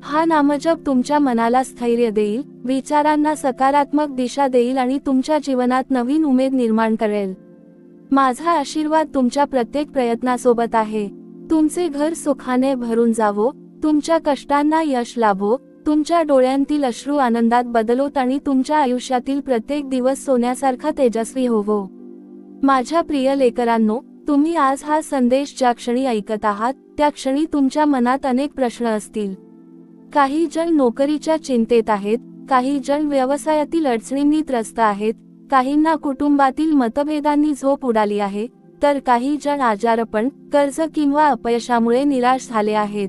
हा नामजप तुमच्या मनाला स्थैर्य देईल, विचारांना सकारात्मक दिशा देईल आणि तुमच्या जीवनात नवीन उमेद निर्माण करेल. माझा आशीर्वाद तुमच्या प्रत्येक प्रयत्नासोबत आहे. तुमचे घर सुखाने भरून जावो, तुमच्या कष्टांना यश लाभो, तुमच्या डोळ्यांतील अश्रू आनंदात बदलोत आणि तुमच्या आयुष्यातील प्रत्येक दिवस सोन्यासारखा तेजस्वी होवो. माझ्या प्रिय लेकरांनो, तुम्ही आज हा संदेश ज्या क्षणी ऐकत आहात त्या क्षणी तुमच्या मनात अनेक प्रश्न असतील. काही जण नोकरीच्या चिंतेत आहेत, काही जण व्यवसायातील अडचणींनी त्रस्त आहेत, काहींना कुटुंबातील मतभेदांनी झोप उडाली आहे, तर काही जण आजारपण, कर्ज किंवा अपयशामुळे निराश झाले आहेत.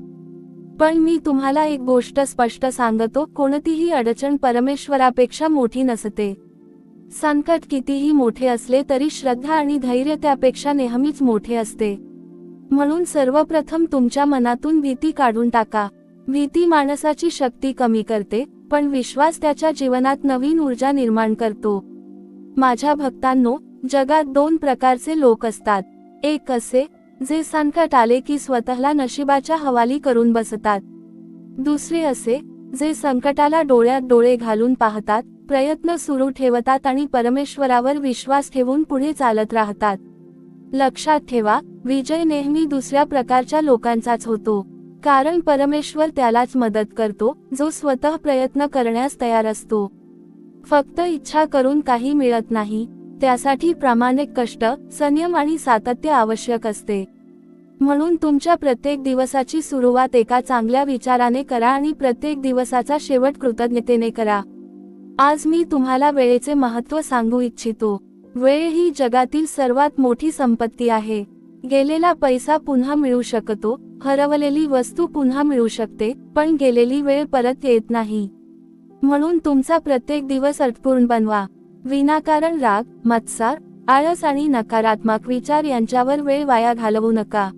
पण मी तुम्हाला एक गोष्ट स्पष्ट सांगतो, कोणतीही अडचण परमेश्वरापेक्षा मोठी नसते. संकट कितीही मोठे असले तरी श्रद्धा आणि धैर्य त्यापेक्षा नेहमीच मोठे असते. म्हणून सर्वप्रथम तुमच्या मनातून भीती काढून टाका. भीती माणसाची शक्ती कमी करते, पण विश्वास त्याच्या जीवनात नवीन ऊर्जा निर्माण करतो. माझ्या भक्तांनो, जगात 2 प्रकारचे लोक असतात. एक असे जे संकट आले की स्वतःला नशिबाच्या हवाली करून बसतात. दुसरे असे जे संकटाला डोळ्यात डोळे घालून पाहतात, प्रयत्न सुरू ठेवतात आणि परमेश्वरावर विश्वास ठेवून पुढे चालत राहतात. लक्षात ठेवा, विजय नेहमी दुसऱ्या प्रकारच्या लोकांचाच होतो. कारण परमेश्वर त्यालाच मदत करतो जो स्वतः प्रयत्न करण्यास तयार असतो. फक्त इच्छा करून काही मिळत नाही, त्यासाठी प्रामाणिक कष्ट, संयम आणि सातत्य आवश्यक असते. म्हणून तुमच्या प्रत्येक दिवसाची सुरुवात एका चांगल्या विचाराने करा आणि प्रत्येक दिवसाचा शेवट कृतज्ञतेने करा. आज मी तुम्हाला वेळेचे महत्त्व सांगू इच्छितो. वेळ ही जगातील सर्वात मोठी संपत्ती आहे. गेलेला पैसा पुन्हा मिळू शकतो, हरवलेली वस्तू पुन्हा मिळू शकते, पण गेलेली वेळ परत येत नाही. म्हणून तुमचा प्रत्येक दिवस अर्थपूर्ण बनवा. विनाकारण राग, मत्सर, आळस आणि नकारात्मक विचार यांच्यावर वेळ वाया घालवू नका.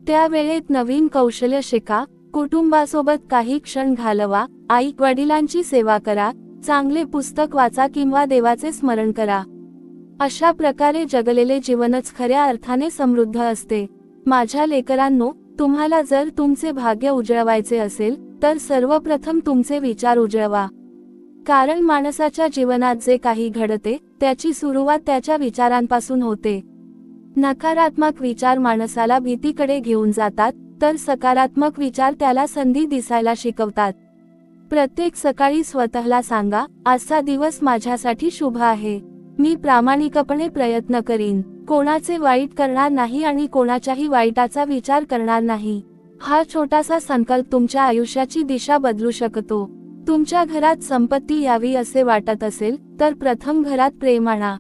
त्या वेळेत नवीन कौशल्य शिका, कुटुंबासोबत काही क्षण घालवा, आई वडिलांची सेवा करा, चांगले पुस्तक वाचा किंवा देवाचे स्मरण करा. अशा प्रकारे जगलेले जीवनच खऱ्या अर्थाने समृद्ध असते. माझ्या लेकरांनो, तुम्हाला जर तुमचे भाग्य उजळवायचे असेल तर सर्वप्रथम तुमचे विचार उजळवा. कारण माणसाच्या जीवनात जे काही घडते त्याची सुरुवात त्याच्या विचारांपासून होते. नकारात्मक विचार माणसाला भीतीकडे घेऊन जातात, तर सकारात्मक विचार त्याला संधी दिसायला शिकवतात. प्रत्येक सकाळी स्वतःला सांगा, आजचा दिवस माझ्यासाठी शुभ आहे. मी प्रामाणिकपणे प्रयत्न करीन, कोणाचे वाईट करणार नाही आणि कोणाच्याही वाईटाचा विचार करणार नाही. हा छोटासा संकल्प तुमच्या आयुष्याची दिशा बदलू शकतो. तुमच्या घरात संपत्ती यावी असे वाटत असेल तर प्रथम घरात प्रेम आणा.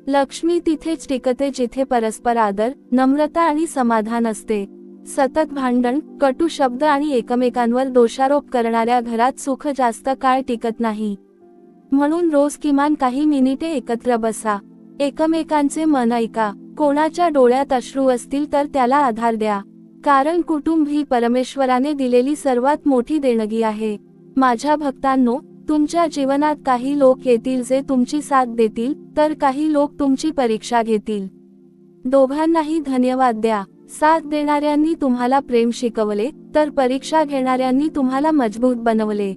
लक्ष्मी तिथेच टिकते जिथे परस्पर आदर, नम्रता आणि समाधान असते. सतत भांडण, कटू शब्द आणि एकमेकांवर दोषारोप करणाऱ्या घरात सुख जास्त काळ टिकत नाही. म्हणून रोज किमान काही मिनिटे एकत्र बसा. एकमेकांचे मन ऐका. कोणाच्या डोळ्यात अश्रू असतील तर त्याला आधार द्या. कारण कुटुंब ही परमेश्वराने दिलेली सर्वात मोठी देणगी आहे. माझ्या भक्तांनो, तुमच्या जीवनात काही लोक येतील जे तुमची साथ देतील, तर काही लोक तुमची परीक्षा घेतील. दोघांनाही धन्यवाद द्या. साथ देणाऱ्यांनी तुम्हाला प्रेम शिकवले, तर परीक्षा घेणाऱ्यांनी तुम्हाला मजबूत बनवले.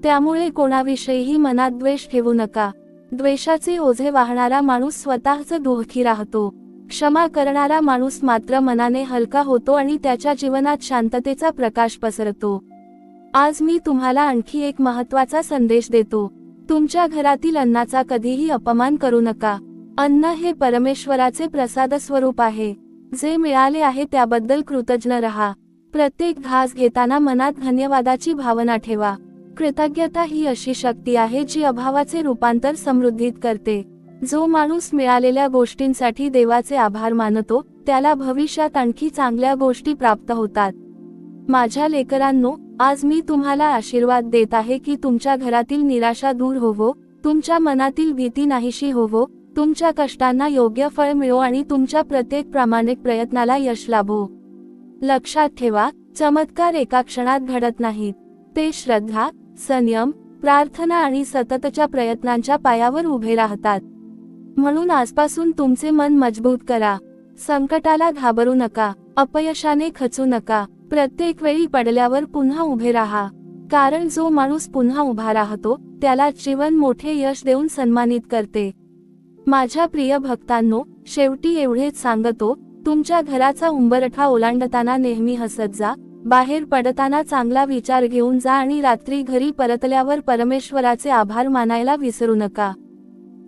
त्यामुळे कोणाविषयीही मनात द्वेष ठेवू नका. द्वेषाचे ओझे वाहणारा माणूस स्वतःच दुःखी राहतो. क्षमा करणारा माणूस मात्र मनाने हलका होतो आणि त्याच्या जीवनात शांततेचा प्रकाश पसरतो. आज मी तुम्हाला आणखी एक महत्त्वाचा संदेश देतो. तुमच्या घरातील अन्नाचा कधीही अपमान करू नका. अन्न हे परमेश्वराचे प्रसाद स्वरूप आहे. जे मिळाले आहे त्याबद्दल कृतज्ञ रहा. प्रत्येक घास घेताना मनात धन्यवादाची भावना ठेवा. कृतज्ञता ही अशी शक्ती आहे जी अभावाचे रूपांतर समृद्धीत करते. जो माणूस मिळालेल्या गोष्टींसाठी देवाचे आभार मानतो, त्याला भविष्यात आणखी चांगल्या गोष्टी प्राप्त होतात. माझ्या लेकरांनो, आज मी तुम्हाला आशीर्वाद देत आहे की तुमच्या घरातील निराशा दूर होवो, तुमच्या मनातील भीती नाहीशी होवो, तुमच्या कष्टांना योग्य फळ मिळो आणि तुमच्या प्रत्येक प्रामाणिक प्रयत्नाला यश लाभो. लक्षात ठेवा, चमत्कार एका क्षणात घडत नाहीत. ते श्रद्धा, संयम, प्रार्थना आणि सततच्या प्रयत्नांच्या पायावर उभे राहतात. म्हणून आजपासून तुमचे मन मजबूत करा. संकटाला घाबरू नका, अपयशाने खचू नका. प्रत्येक वेळी पडल्यावर पुन्हा उभे राहा. कारण जो माणूस पुन्हा उभा राहतो त्याला जीवन मोठे यश देऊन सन्मानित करते. माझ्या प्रिय भक्तांनो, शेवटी एवढेच सांगतो, तुमच्या घराचा उंबरठा ओलांडताना नेहमी हसत जा, बाहेर पडताना चांगला विचार घेऊन जा आणि रात्री घरी परतल्यावर परमेश्वराचे आभार मानायला विसरू नका.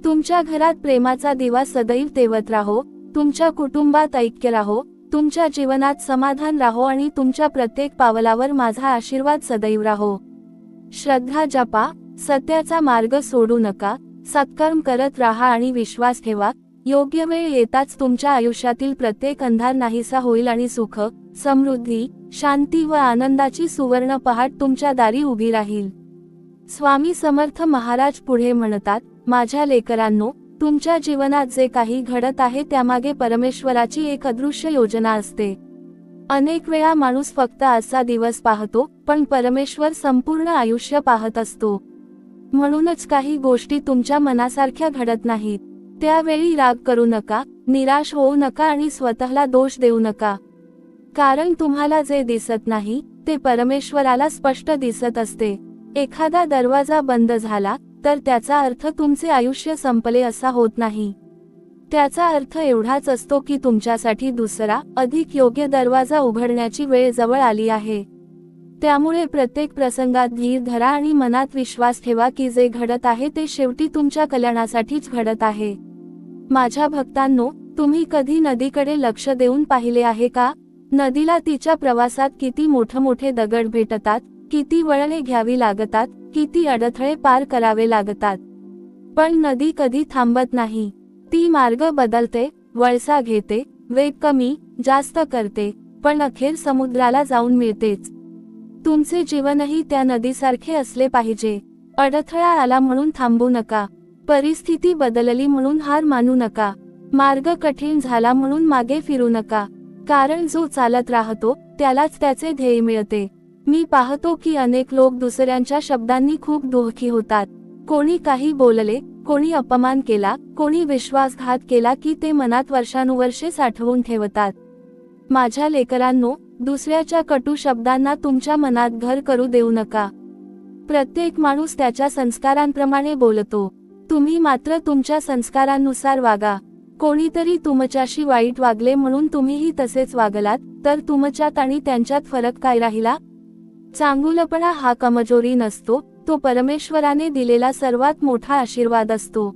तुमच्या घरात प्रेमाचा दिवा सदैव तेवत राहो, तुमच्या कुटुंबात ऐक्य राहो, तुमच्या जीवनात समाधान राहो आणि तुमच्या प्रत्येक पावलावर माझा आशीर्वाद सदैव राहो. श्रद्धा जपा, सत्याचा मार्ग सोडू नका, सत्कर्म करत राहा आणि विश्वास ठेवा, योग्य वेळ येताच तुमच्या आयुष्यातील प्रत्येक अंधार नाहीसा होईल आणि सुख, समृद्धी, शांती व आनंदाची सुवर्ण पहाट तुमच्या दारी उभी राहील. स्वामी समर्थ महाराज पुढे म्हणतात, माझ्या लेकरांनो, तुमच्या जीवनात जे काही घडत आहे त्यामागे परमेश्वराची एक अदृश्य योजना असते. अनेक वेळा माणूस फक्त आजचा दिवस पाहतो, पण परमेश्वर संपूर्ण आयुष्य पाहत असतो. म्हणूनच काही गोष्टी तुमच्या मनासारख्या घडत नाहीत. त्यावेळी राग करू नका, निराश होऊ नका आणि स्वतःला दोष देऊ नका. कारण तुम्हाला जे दिसत नाही ते परमेश्वराला स्पष्ट दिसत असते. एखादा दरवाजा बंद झाला तर त्याचा अर्थ तुमचे आयुष्य संपले असा होत नाही. त्याचा अर्थ एवढाच असतो की तुमच्यासाठी दुसरा, अधिक योग्य दरवाजा उघडण्याची वेळ जवळ आली आहे. त्यामुळे प्रत्येक प्रसंगात धीर धरा आणि मनात विश्वास ठेवा की जे घडत आहे ते शेवटी तुमच्या कल्याणासाठीच घडत आहे. माझ्या भक्तांनो, तुम्ही कधी नदीकडे लक्ष देऊन पाहिले आहे का? नदीला तिच्या प्रवासात किती मोठमोठे दगड भेटतात, किती वळणे घ्यावी लागतात, किती अडथळे पार करावे लागतात. पण नदी कधी थांबत नाही. ती मार्ग बदलते, वळसा घेते, वेग कमी जास्त करते, पण अखेर समुद्राला जाऊन मिळतेच. तुमचे जीवनही त्या नदीसारखे असले पाहिजे. अडथळा आला म्हणून थांबू नका. परिस्थिती बदलली म्हणून हार मानू नका. मार्ग कठीण झाला म्हणून मागे फिरू नका. कारण जो चालत राहतो त्यालाच त्याचे ध्येय मिळते. मी पाहतो की अनेक लोक दुसऱ्यांच्या शब्दांनी खूप दुःखी होतात. कोणी काही बोलले, कोणी अपमान केला, कोणी विश्वासघात केला की ते मनात वर्षानुवर्षे साठवून ठेवतात. माझ्या लेकरांनो, दुसऱ्याच्या कटू शब्दांना तुमच्या मनात घर करू देऊ नका. प्रत्येक माणूस त्याच्या संस्कारांप्रमाणे बोलतो. तुम्ही मात्र तुमच्या संस्कारांनुसार वागा. कोणीतरी तुमच्याशी वाईट वागले म्हणून तुम्हीही तसेच वागलात तर तुमच्यात आणि त्यांच्यात फरक काय राहिला? चांगुलपणा हा कमजोरी नसतो, तो परमेश्वराने दिलेला सर्वात मोठा आशीर्वाद असतो.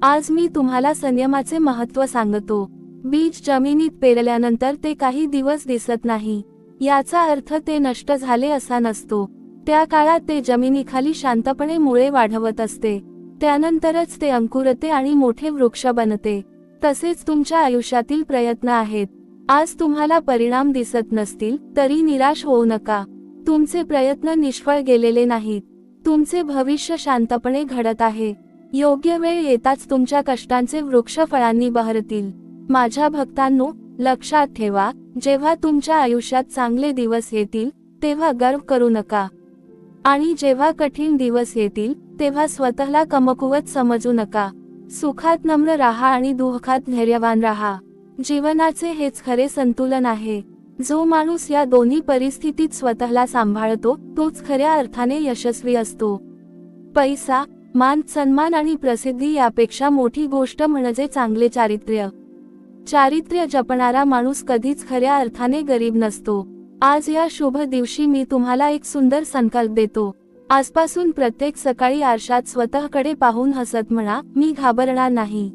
आज मी तुम्हाला संयमाचे महत्त्व सांगतो. बीज जमिनीत पेरल्यानंतर ते काही दिवस दिसत नाही, याचा अर्थ ते नष्ट झाले असा नसतो. त्या काळात ते जमिनीखाली शांतपणे मुळे वाढवत असते. त्यानंतरच ते अंकुरते आणि मोठे वृक्ष बनते. तसेच तुमच्या आयुष्यातील प्रयत्न आहेत. आज तुम्हाला परिणाम दिसत नसतील तरी निराश होऊ नका. तुमचे प्रयत्न निष्फळ गेलेले नाहीत. तुमचे भविष्य शांतपणे घडत आहे. योग्य वेळ येताच तुमच्या कष्टांचे वृक्ष फळांनी बहरतील. माझ्या भक्तांनो, लक्षात ठेवा, जेव्हा तुमच्या आयुष्यात चांगले दिवस येतील तेव्हा गर्व करू नका. आणि जेव्हा कठीण दिवस येतील तेव्हा स्वतःला कमकुवत समजू नका. सुखात नम्र राहा आणि दुःखात धैर्यवान राहा. जीवनाचे हेच खरे संतुलन आहे. जो माणूस या दोन्ही परिस्थितीत स्वतःला सांभाळतो तोच खऱ्या अर्थाने यशस्वी असतो. पैसा, मान सन्मान आणि प्रसिद्धी यापेक्षा मोठी गोष्ट म्हणजे चांगले चारित्र्य. चारित्र्य जपणारा माणूस कधीच खऱ्या अर्थाने गरीब नसतो. आज या शुभ दिवशी मी तुम्हाला एक सुंदर संकल्प देतो. आजपासून प्रत्येक सकाळी आरशात स्वतःकडे पाहून हसत म्हणा, मी घाबरणार नाही,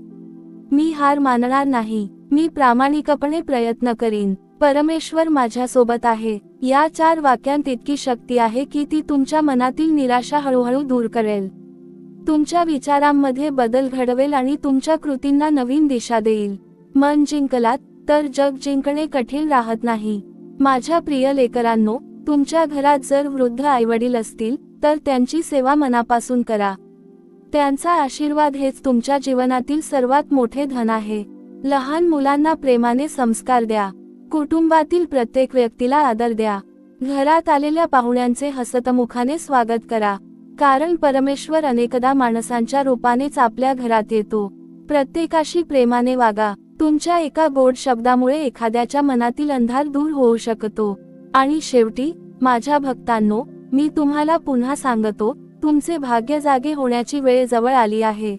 मी हार मानणार नाही, मी प्रामाणिकपणे प्रयत्न करीन, परमेश्वर माझ्या सोबत आहे. या 4 वाक्यांत इतकी शक्ती आहे की ती तुमच्या मनातील निराशा हळूहळू दूर करेल, तुमच्या विचारांमध्ये बदल घडवेल आणि तुमच्या कृतींना नवीन दिशा देईल. मन जिंकलात तर जग जिंकणे कठीण राहत नाही. माझ्या प्रिय लेकरांनो, तुमच्या घरात जर वृद्ध आईवडील असतील तर त्यांची सेवा मनापासून करा. त्यांचा आशीर्वाद हेच तुमच्या जीवनातील सर्वात मोठे धन आहे. लहान मुलांना प्रेमाने संस्कार द्या. कुटुंबातील प्रत्येक व्यक्तीला आदर द्या. घरात आलेल्या पाहुण्यांचे हसतमुखाने स्वागत करा. कारण परमेश्वर अनेकदा माणसांच्या रूपानेच आपल्या घरात येतो. प्रत्येकाशी प्रेमाने वागा. तुमच्या एका गोड शब्दामुळे एखाद्याच्या मनातील अंधार दूर होऊ शकतो. आणि शेवटी, माझ्या भक्तांनो, मी तुम्हाला पुन्हा सांगतो, तुमचे भाग्य जागे होण्याची वेळ जवळ आली आहे.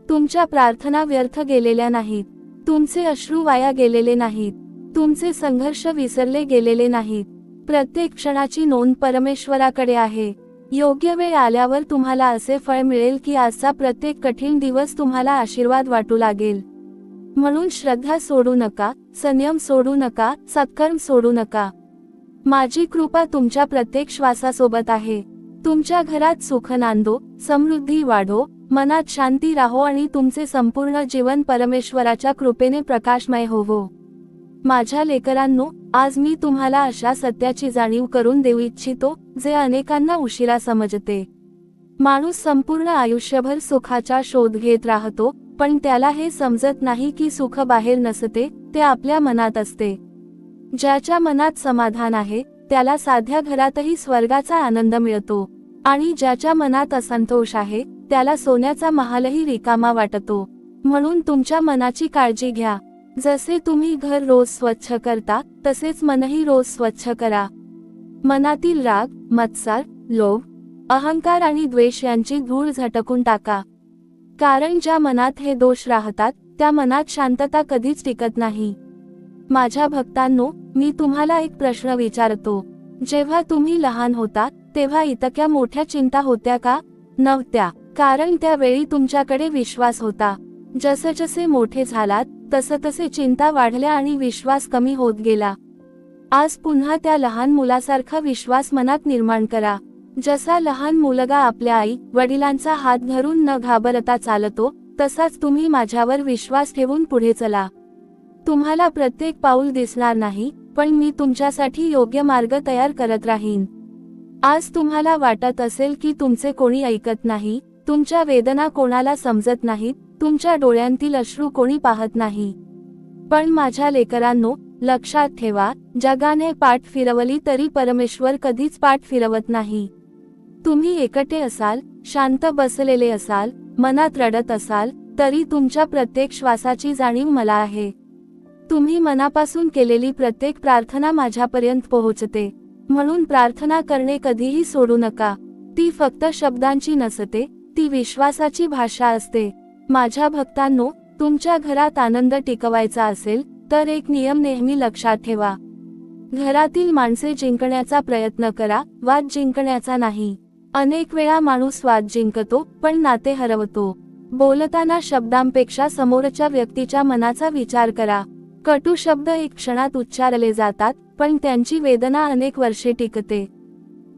तुमच्या प्रार्थना व्यर्थ गेलेल्या नाहीत. तुमचे अश्रू वाया गेलेले नाहीत. तुमचे संघर्ष विसरले गेलेले नाहीत. प्रत्येक क्षणाची नोंद परमेश्वराकडे आहे. योग्य वेळ आल्यावर तुम्हाला असे फळ मिळेल की आजचा प्रत्येक कठीण दिवस तुम्हाला आशीर्वाद वाटू लागेल. म्हणून श्रद्धा सोडू नका, संयम सोडू नका, सत्कर्म सोडू नका. माझी कृपा तुमच्या प्रत्येक श्वासासोबत आहे. तुमच्या घरात सुख नांदो, समृद्धी वाढो मनात शांती राहो आणि तुमचे संपूर्ण जीवन परमेश्वराच्या कृपेने प्रकाशमय होवो. माझ्या लेकरांनो, आज मी तुम्हाला अशा सत्याची जाणीव करून देऊ इच्छितो, जे अनेकांना उशिरा समजते. माणूस संपूर्ण आयुष्यभर सुखाचा शोध घेत राहतो, पण त्याला हे समजत नाही की सुख बाहेर नसते, ते आपल्या मनात असते. ज्याच्या मनात समाधान आहे, त्याला साध्या घरातही स्वर्गाचा आनंद मिळतो. आणि ज्याच्या मनात असंतोष आहे, त्याला सोन्याचा महालही रिकामा वाटतो. म्हणून तुमच्या मनाची काळजी घ्या. जसे तुम्ही घर रोज स्वच्छ करता, तसेच मनही रोज स्वच्छ करा. मनातील राग, मत्सर, लोभ, अहंकार आणि द्वेष यांची धूळ झटकून टाका. कारण ज्या मनात हे दोष राहतात, त्या मनात शांतता कधीच टिकत नाही. माझ्या भक्तांनो, मी तुम्हाला एक प्रश्न विचारतो. जेव्हा तुम्ही लहान होता, तेव्हा इतक्या मोठ्या चिंता होत्या का? नव्हत्या. कारण त्यावेळी तुमच्याकडे विश्वास होता. जसजसे मोठे झालात, तसतसे चिंता वाढल्या आणि विश्वास कमी होत गेला. आज पुन्हा त्या लहान मुलासारखा विश्वास मनात निर्माण करा. जसा लहान मुलगा आपल्या आई वडिलांचा हात धरून न घाबरता चालतो, तसाच तुम्ही माझ्यावर विश्वास ठेवून पुढे चला. तुम्हाला प्रत्येक पाऊल दिसणार नाही, पण मी तुमच्यासाठी योग्य मार्ग तयार करत राहीन. आज तुम्हाला वाटत असेल की तुमचे कोणी ऐकत नाही, तुमच्या वेदना कोणाला समजत नाहीत, तुमच्या डोळ्यांतील अश्रू कोणी पाहत नाही. पण माझ्या लेकरांनो, लक्षात ठेवा, जगाने पाठ फिरवली तरी परमेश्वर कधीच पाठ फिरवत नाही. तुम्ही एकटे असाल, शांत बसलेले असाल, मनात रडत असाल, तरी तुमच्या प्रत्येक श्वासाची जाणीव मला आहे. तुम्ही मनापासून केलेली प्रत्येक प्रार्थना माझ्यापर्यंत पोहोचते. म्हणून प्रार्थना करणे कधीही सोडू नका. ती फक्त शब्दांची नसते, ती विश्वासाची भाषा असते. माझ्या भक्तांनो, तुमच्या घरात आनंद टिकवायचा असेल, तर एक नियम नेहमी लक्षात ठेवा. घरातील माणसे जिंकण्याचा प्रयत्न करा, वाद जिंकण्याचा नाही. अनेक वेळा माणूस वाद जिंकतो, पण नाते हरवतो. बोलताना शब्दांपेक्षा समोरच्या व्यक्तीच्या मनाचा विचार करा. कटू शब्द एक क्षणात उच्चारले जातात, पण त्यांची वेदना अनेक वर्षे टिकते.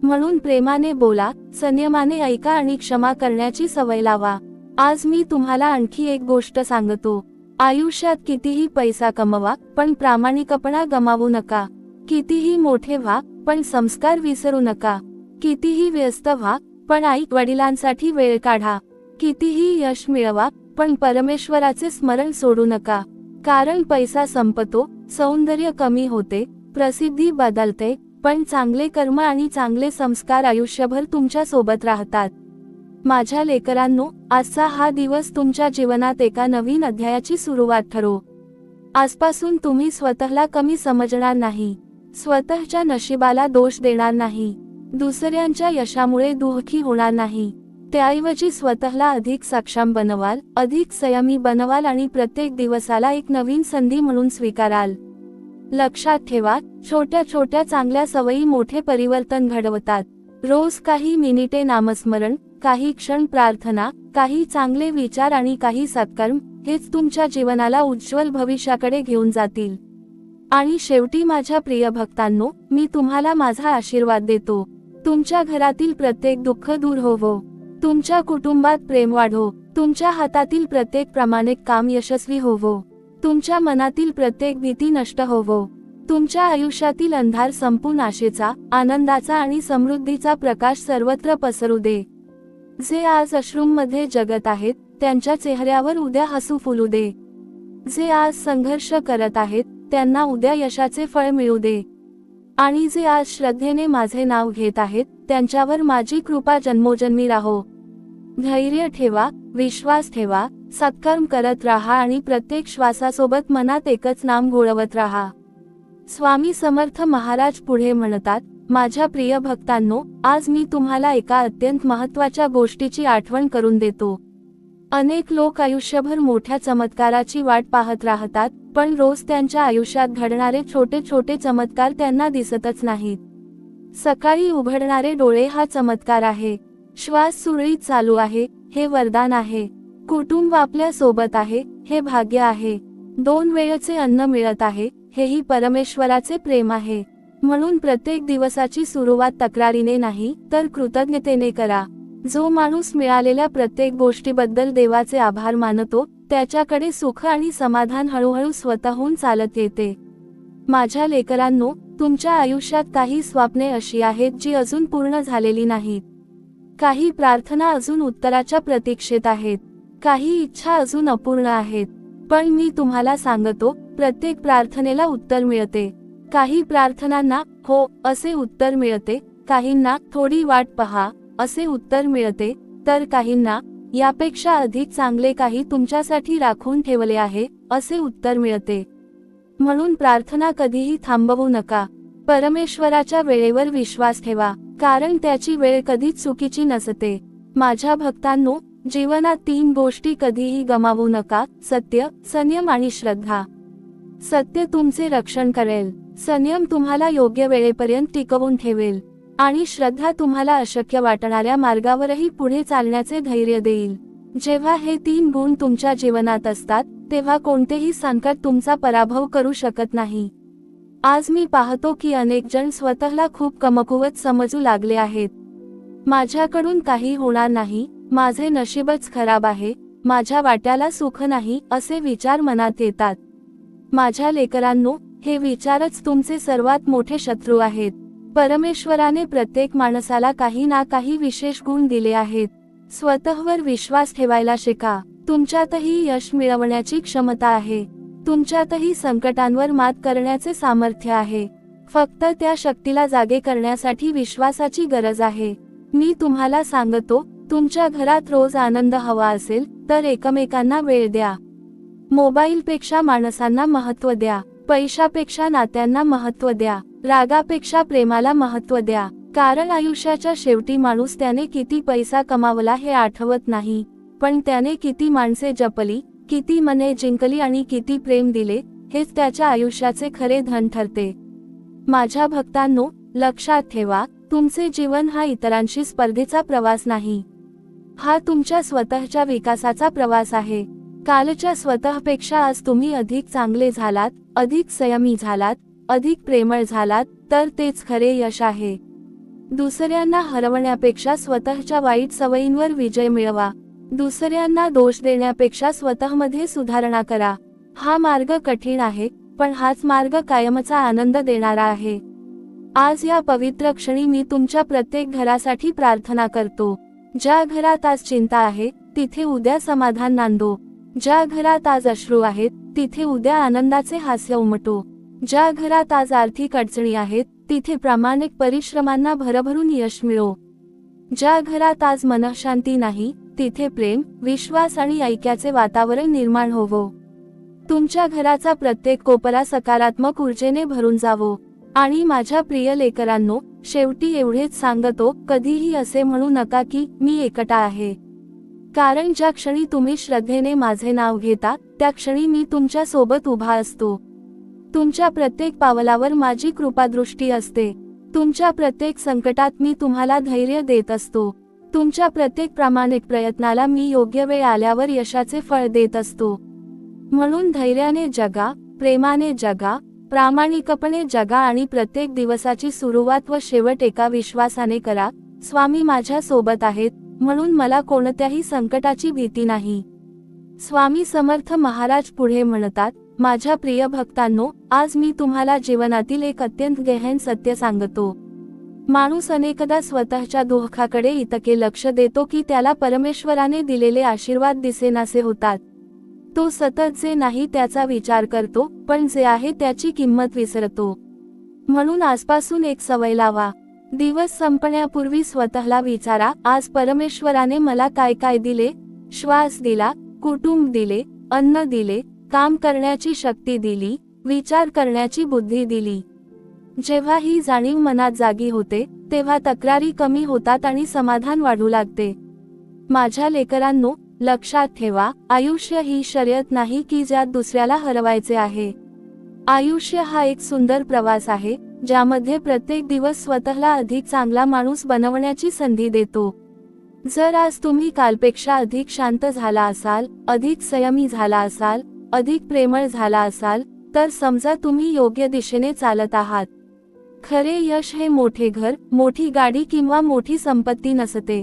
म्हणून प्रेमाने बोला, संयमाने ऐका आणि क्षमा करण्याची सवय लावा. आज मी तुम्हाला आणखी एक गोष्ट सांगतो. आयुष्यात कितीही पैसा कमवा, पण प्रामाणिकपणा गमावू नका. कितीही मोठे व्हा, पण संस्कार विसरू नका. कितीही व्यस्त व्हा, पण आई वडिलांसाठी वेळ काढा. कितीही यश मिळवा, पण परमेश्वराचे स्मरण सोडू नका. कारण पैसा संपतो, सौंदर्य कमी होते, प्रसिद्धी बदलते, पण चांगले कर्म आणि चांगले संस्कार आयुष्यभर तुमच्या सोबत राहतात. माझ्या लेकरांनो, आजचा हा दिवस तुमच्या जीवनात एका नवीन अध्यायाची सुरुवात ठरो. आजपासून तुम्ही स्वतःला कमी समजणार नाही, स्वतःच्या नशिबाला दोष देणार नाही, दुसऱ्यांच्या यशामुळे दुःखी होणार नाही. त्याऐवजी स्वतःला अधिक सक्षम बनवाल, अधिक संयमी बनवाल आणि प्रत्येक दिवसाला एक नवीन संधी म्हणून स्वीकाराल. लक्षात ठेवा, छोट्या छोट्या चांगल्या सवयी मोठे परिवर्तन घडवतात. रोज काही मिनिटे नामस्मरण, काही क्षण प्रार्थना, काही चांगले विचार आणि काही सत्कर्म, हेच तुमच्या जीवनाला उज्ज्वल भविष्याकडे घेऊन जातील. आणि शेवटी माझ्या प्रिय भक्तांनो, मी तुम्हाला माझा आशीर्वाद देतो. तुमच्या घरातील प्रत्येक दुःख दूर होवो, तुमच्या कुटुंबात प्रेम वाढो, तुमच्या हातातील प्रत्येक प्रामाणिक काम यशस्वी होवो, तुमच्या मनातील प्रत्येक भीती नष्ट होवो, तुमच्या आयुष्यातील अंधार संपून आशेचा, आनंदाचा आणि समृद्धीचा प्रकाश सर्वत्र पसरू दे. जे आज अश्रूंमध्ये जगत आहेत, त्यांच्या चेहऱ्यावर उद्या हसू फुलू दे. जे आज संघर्ष करत आहेत, त्यांना उद्या यशाचे फळ मिळू दे. आणि जे आज श्रद्धेने माझे नाव घेत आहेत, त्यांच्यावर माझी कृपा जन्मोजन्मी राहो. धैर्य ठेवा, विश्वास ठेवा, सत्कर्म करत राहा आणि प्रत्येक श्वासासोबत मनात एकच नाम घोळवत राहा. स्वामी समर्थ महाराज पुढे म्हणतात, माझ्या प्रिय भक्तांनो, आज मी तुम्हाला एका अत्यंत महत्त्वाच्या गोष्टीची आठवण करून देतो. अनेक लोक आयुष्यभर मोठ्या चमत्काराची वाट पाहत राहतात, पण रोज त्यांच्या आयुष्यात घडणारे छोटे छोटे चमत्कार त्यांना दिसतच नाहीत. सकाळी उघडणारे डोळे हा चमत्कार आहे. श्वास सुरळीत चालू आहे, हे वरदान आहे. कुटुंब आपल्या सोबत आहे, हे भाग्य आहे. 2 वेळचे अन्न मिळत आहे, हेही परमेश्वराचे प्रेम आहे. म्हणून प्रत्येक दिवसाची सुरुवात तक्रारीने नाही, तर कृतज्ञतेने करा. जो माणूस मिळालेल्या प्रत्येक गोष्टीबद्दल देवाचे आभार मानतो, त्याच्याकडे सुख आणि समाधान हळूहळू स्वतःहून चालत येते. माझ्या लेकरांनो, तुमच्या आयुष्यात काही स्वप्ने अशी आहेत जी अजून पूर्ण झालेली नाहीत. काही प्रार्थना अजून उत्तराच्या प्रतीक्षेत आहेत. काही इच्छा अजून अपूर्ण आहेत. पण मी तुम्हाला सांगतो, प्रत्येक प्रार्थनेला उत्तर मिळते. काही प्रार्थनांना हो असे उत्तर मिळते, काहींना थोडी वाट पहा असे उत्तर मिळते, तर काहींना यापेक्षा अधिक चांगले काही तुमच्यासाठी राखून ठेवले आहे असे उत्तर मिळते. म्हणून प्रार्थना कधीही थांबवू नका. परमेश्वराच्या वेळेवर विश्वास ठेवा, कारण त्याची वेळ कधीच चुकीची नसते. माझ्या भक्तांनो, जीवनात 3 गोष्टी कधीही गमावू नका: सत्य, संयम आणि श्रद्धा. सत्य तुमचे रक्षण करेल, संयम तुम्हाला योग्य वेळेपर्यंत टिकवून ठेवेल, आणि श्रद्धा तुम्हाला अशक्य वाटणाऱ्या मार्गावरही पुढे चालण्याचे धैर्य देईल. जेव्हा हे 3 गुण तुमच्या जीवनात असतात, तेव्हा कोणतेही संकट तुमचा पराभव करू शकत नाही. आज मी पाहतो की अनेक जण स्वतःला खूप कमकुवत समजू लागले आहेत. माझ्याकडून काही होणार नाही, माझे नशीबच खराब आहे, माझ्या वाट्याला सुख नाही असे विचार मनात येतात. माझ्या लेकरांनो, हे विचारच तुमचे सर्वात मोठे शत्रू आहेत. परमेश्वराने प्रत्येक माणसाला काही ना काही विशेष गुण दिले आहेत. स्वतःवर विश्वास ठेवायला शिका. तुमच्यातही यश मिळवण्याची क्षमता आहे. तुमच्यातही संकटांवर मात करण्याचे सामर्थ्य आहे. फक्त त्या शक्तीला जागे करण्यासाठी विश्वासाची गरज आहे. मी तुम्हाला सांगतो, तुमच्या घरात रोज आनंद हवा असेल तर एकमेकांना वेळ द्या. मोबाईलपेक्षा माणसांना महत्त्व द्या. पैशापेक्षा नात्यांना महत्त्व द्या. रागापेक्षा प्रेमाला महत्त्व द्या. कारण आयुष्याच्या शेवटी माणूस त्याने किती पैसा कमावला हे आठवत नाही, पण त्याने किती माणसे जपली, किती मने जिंकली आणि किती प्रेम दिले, हेच त्याच्या आयुष्याचे खरे धन ठरते. माझ्या भक्तांनो, लक्षात ठेवा, तुमचे जीवन हा इतरांशी स्पर्धेचा प्रवास नाही. हा तुमच्या स्वतःच्या विकासाचा प्रवास आहे. कालच्या स्वतःपेक्षा आज तुम्ही अधिक चांगले झालात, अधिक संयमी झालात, अधिक प्रेमळ झालात, तर तेच खरे यश आहे. दुसऱ्यांना हरवण्यापेक्षा स्वतःच्या वाईट सवयींवर विजय मिळवा. दुसऱ्यांना दोष देण्यापेक्षा स्वतःमध्ये सुधारणा करा. हा मार्ग कठीण आहे, पण हाच मार्ग कायमचा आनंद देणारा आहे. आज या पवित्र क्षणी मी तुमच्या प्रत्येक घरासाठी प्रार्थना करतो. ज्या घरात आज चिंता आहे, तिथे उद्या समाधान नांदो. ज्या घरात आज अश्रू आहेत, तिथे उद्या आनंदाचे हास्य उमटो. ज्या घरात आज आर्थिक अडचणी आहेत, तिथे प्रामाणिक परिश्रमांना भरभरून यश मिळो. ज्या घरात आज मनःशांती नाही, तिथे प्रेम, विश्वास आणि ऐक्याचे वातावरण निर्माण होवो. तुमच्या घराचा प्रत्येक कोपरा सकारात्मक ऊर्जेने भरून जावो. आणि माझ्या प्रिय लेकरांनो, शेवटी एवढेच सांगतो, कधीही असे म्हणू नका की मी एकटा आहे. कारण ज्या क्षणी तुम्ही श्रद्धेने माझे नाव घेता, त्या क्षणी मी तुमच्या सोबत उभा असतो. तुमच्या प्रत्येक पावलावर माझी कृपादृष्टी असते. तुमच्या प्रत्येक संकटात मी तुम्हाला धैर्य देत असतो. तुमच्या प्रत्येक प्रामाणिक प्रयत्नाला मी योग्य वेळ आल्यावर यशाचे फळ देत असतो. म्हणून धैर्याने जगा, प्रेमाने जगा, प्रामाणिकपणे जगा आणि प्रत्येक दिवसाची सुरुवात व शेवट एका विश्वासाने करा, स्वामी माझ्या सोबत आहेत, म्हणून मला कोणत्याही संकटाची भीती नाही. स्वामी समर्थ महाराज पुढे म्हणतात, माझ्या प्रिय भक्तांनो, आज मी तुम्हाला जीवनातील एक अत्यंत गहन सत्य सांगतो. माणूस अनेकदा स्वतःच्या दुःखाकडे इतके लक्ष देतो की त्याला परमेश्वराने दिलेले आशीर्वाद दिसेनासे होतात. तो सतत जे नाही त्याचा विचार करतो, पण जे आहे त्याची किंमत विसरतो. म्हणून आजपासून एक सवय लावा. दिवस संपण्यापूर्वी स्वतःला विचारा, आज परमेश्वराने मला काय काय दिले? श्वास दिला, कुटुंब दिले, अन्न दिले, काम करण्याची शक्ती दिली, विचार करण्याची बुद्धी दिली. जेव्हा ही जाणीव मनात जागी होते, तेव्हा तक्रारी कमी होतात आणि समाधान वाढू लागते. माझ्या लेकरांनो, लक्षात ठेवा, आयुष्य ही शर्यत नाही की ज्यात दुसऱ्याला हरवायचे आहे. आयुष्य हा एक सुंदर प्रवास आहे, ज्यामध्ये प्रत्येक दिवस स्वतःला अधिक चांगला माणूस बनवण्याची संधी देतो. जर आज तुम्ही कालपेक्षा अधिक शांत झाला असाल, अधिक संयमी झाला असाल, अधिक प्रेमळ झाला असाल, तर समजा तुम्ही योग्य दिशेने चालत आहात. खरे यश हे मोठे घर, मोठी गाडी किंवा मोठी संपत्ती नसते.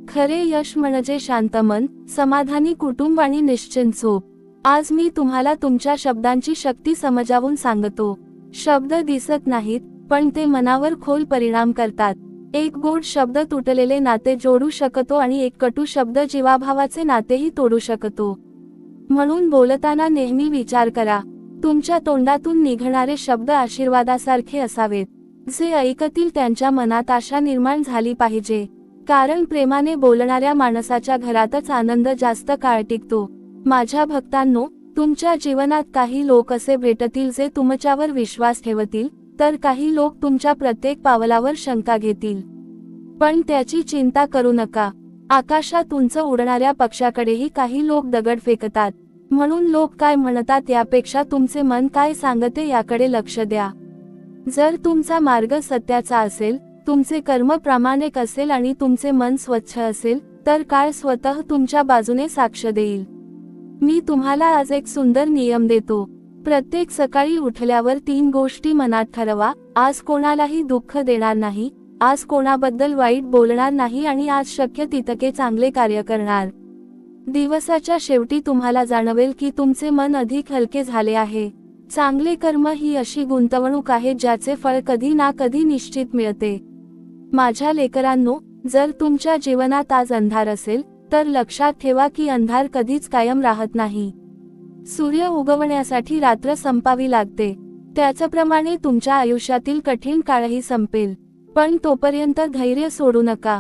खरे यश म्हणजे शांत मन, समाधानी कुटुंब आणि निश्चिंत झोप. आज मी तुम्हाला तुमच्या शब्दांची शक्ती समजावून सांगतो. शब्द दिसत नाहीत, पण ते मनावर खोल परिणाम करतात. एक गोड शब्द तुटलेले नाते जोडू शकतो आणि एक कटू शब्द जीवाभावाचे नातेही तोडू शकतो. म्हणून बोलताना नेहमी विचार करा, तुमच्या तोंडातून निघणारे शब्द आशीर्वादासारखे असावेत. जे ऐकतील त्यांच्या मनात आशा निर्माण झाली पाहिजे. कारण प्रेमाने बोलणाऱ्या माणसाच्या घरातच आनंद जास्त काळ टिकतो. माझ्या भक्तांनो, तुमच्या जीवनात काही लोक असे भेटतील जे तुमच्यावर विश्वास ठेवतील, तर काही लोक तुमच्या प्रत्येक पावलावर शंका घेतील. पण त्याची चिंता करू नका. आकाशात उंच उडणाऱ्या पक्षाकडेही काही लोक दगड फेकतात. म्हणून लोक काय म्हणतात यापेक्षा तुमचे मन काय सांगते याकडे लक्ष द्या. जर तुमचा मार्ग सत्याचा असेल, तुमचे कर्म प्रामाणिक असेल आणि तुमचे मन स्वच्छ असेल, तर काळ स्वतः तुमच्या बाजूने साक्ष देईल. मी तुम्हाला आज एक सुंदर नियम देतो. प्रत्येक सकाळी उठल्यावर 3 गोष्टी मनात ठरवा. आज कोणालाही दुःख देणार नाही, आज कोणाबद्दल वाईट बोलणार नाही आणि आज शक्य तितके चांगले कार्य करणार. दिवसाच्या शेवटी तुम्हाला जाणवेल की तुमचे मन अधिक हलके झाले आहे. चांगले कर्म ही अशी गुंतवणूक आहे ज्याचे फळ कधी ना कधी निश्चित मिळते. माझ्या लेकरांनो, जर तुमच्या जीवनात आज अंधार असेल, तर लक्षात ठेवा की अंधार कधीच कायम राहत नाही. सूर्य उगवण्यासाठी रात्र संपावी लागते. त्याचप्रमाणे तुमच्या आयुष्यातील कठीण काळही संपेल. पण तोपर्यंत धैर्य सोडू नका,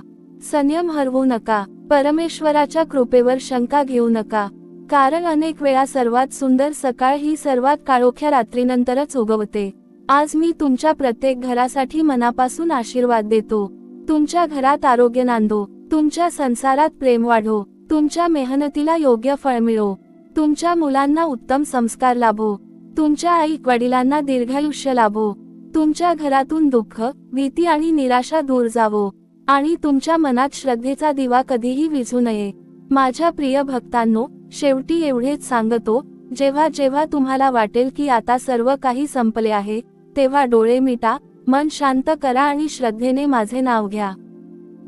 संयम हरवू नका, परमेश्वराच्या कृपेवर शंका घेऊ नका. कारण अनेक वेळा सर्वात सुंदर सकाळ ही सर्वात काळोख्या रात्रीनंतरच उगवते. आज मी तुमच्या प्रत्येक घरासाठी मनापासून आशीर्वाद देतो. तुमच्या घरात आरोग्य नांदो, तुमच्या संसारात प्रेम वाढो, तुमच्या मेहनतीला योग्य फळ मिळो, तुमच्या मुलांना उत्तम संस्कार लाभो, तुमच्या आई वडिलांना दीर्घायुष्य लाभो, तुमच्या घरातून दुःख, भीती आणि निराशा दूर जावो आणि तुमच्या मनात श्रद्धेचा दिवा कधीही विझू नये. माझ्या प्रिय भक्तांनो, शेवटी एवढेच सांगतो, जेव्हा जेव्हा तुम्हाला वाटेल की आता सर्व काही संपले आहे, तेव्हा डोळे मिटा, मन शांत करा आणि श्रद्धेने माझे नाव घ्या.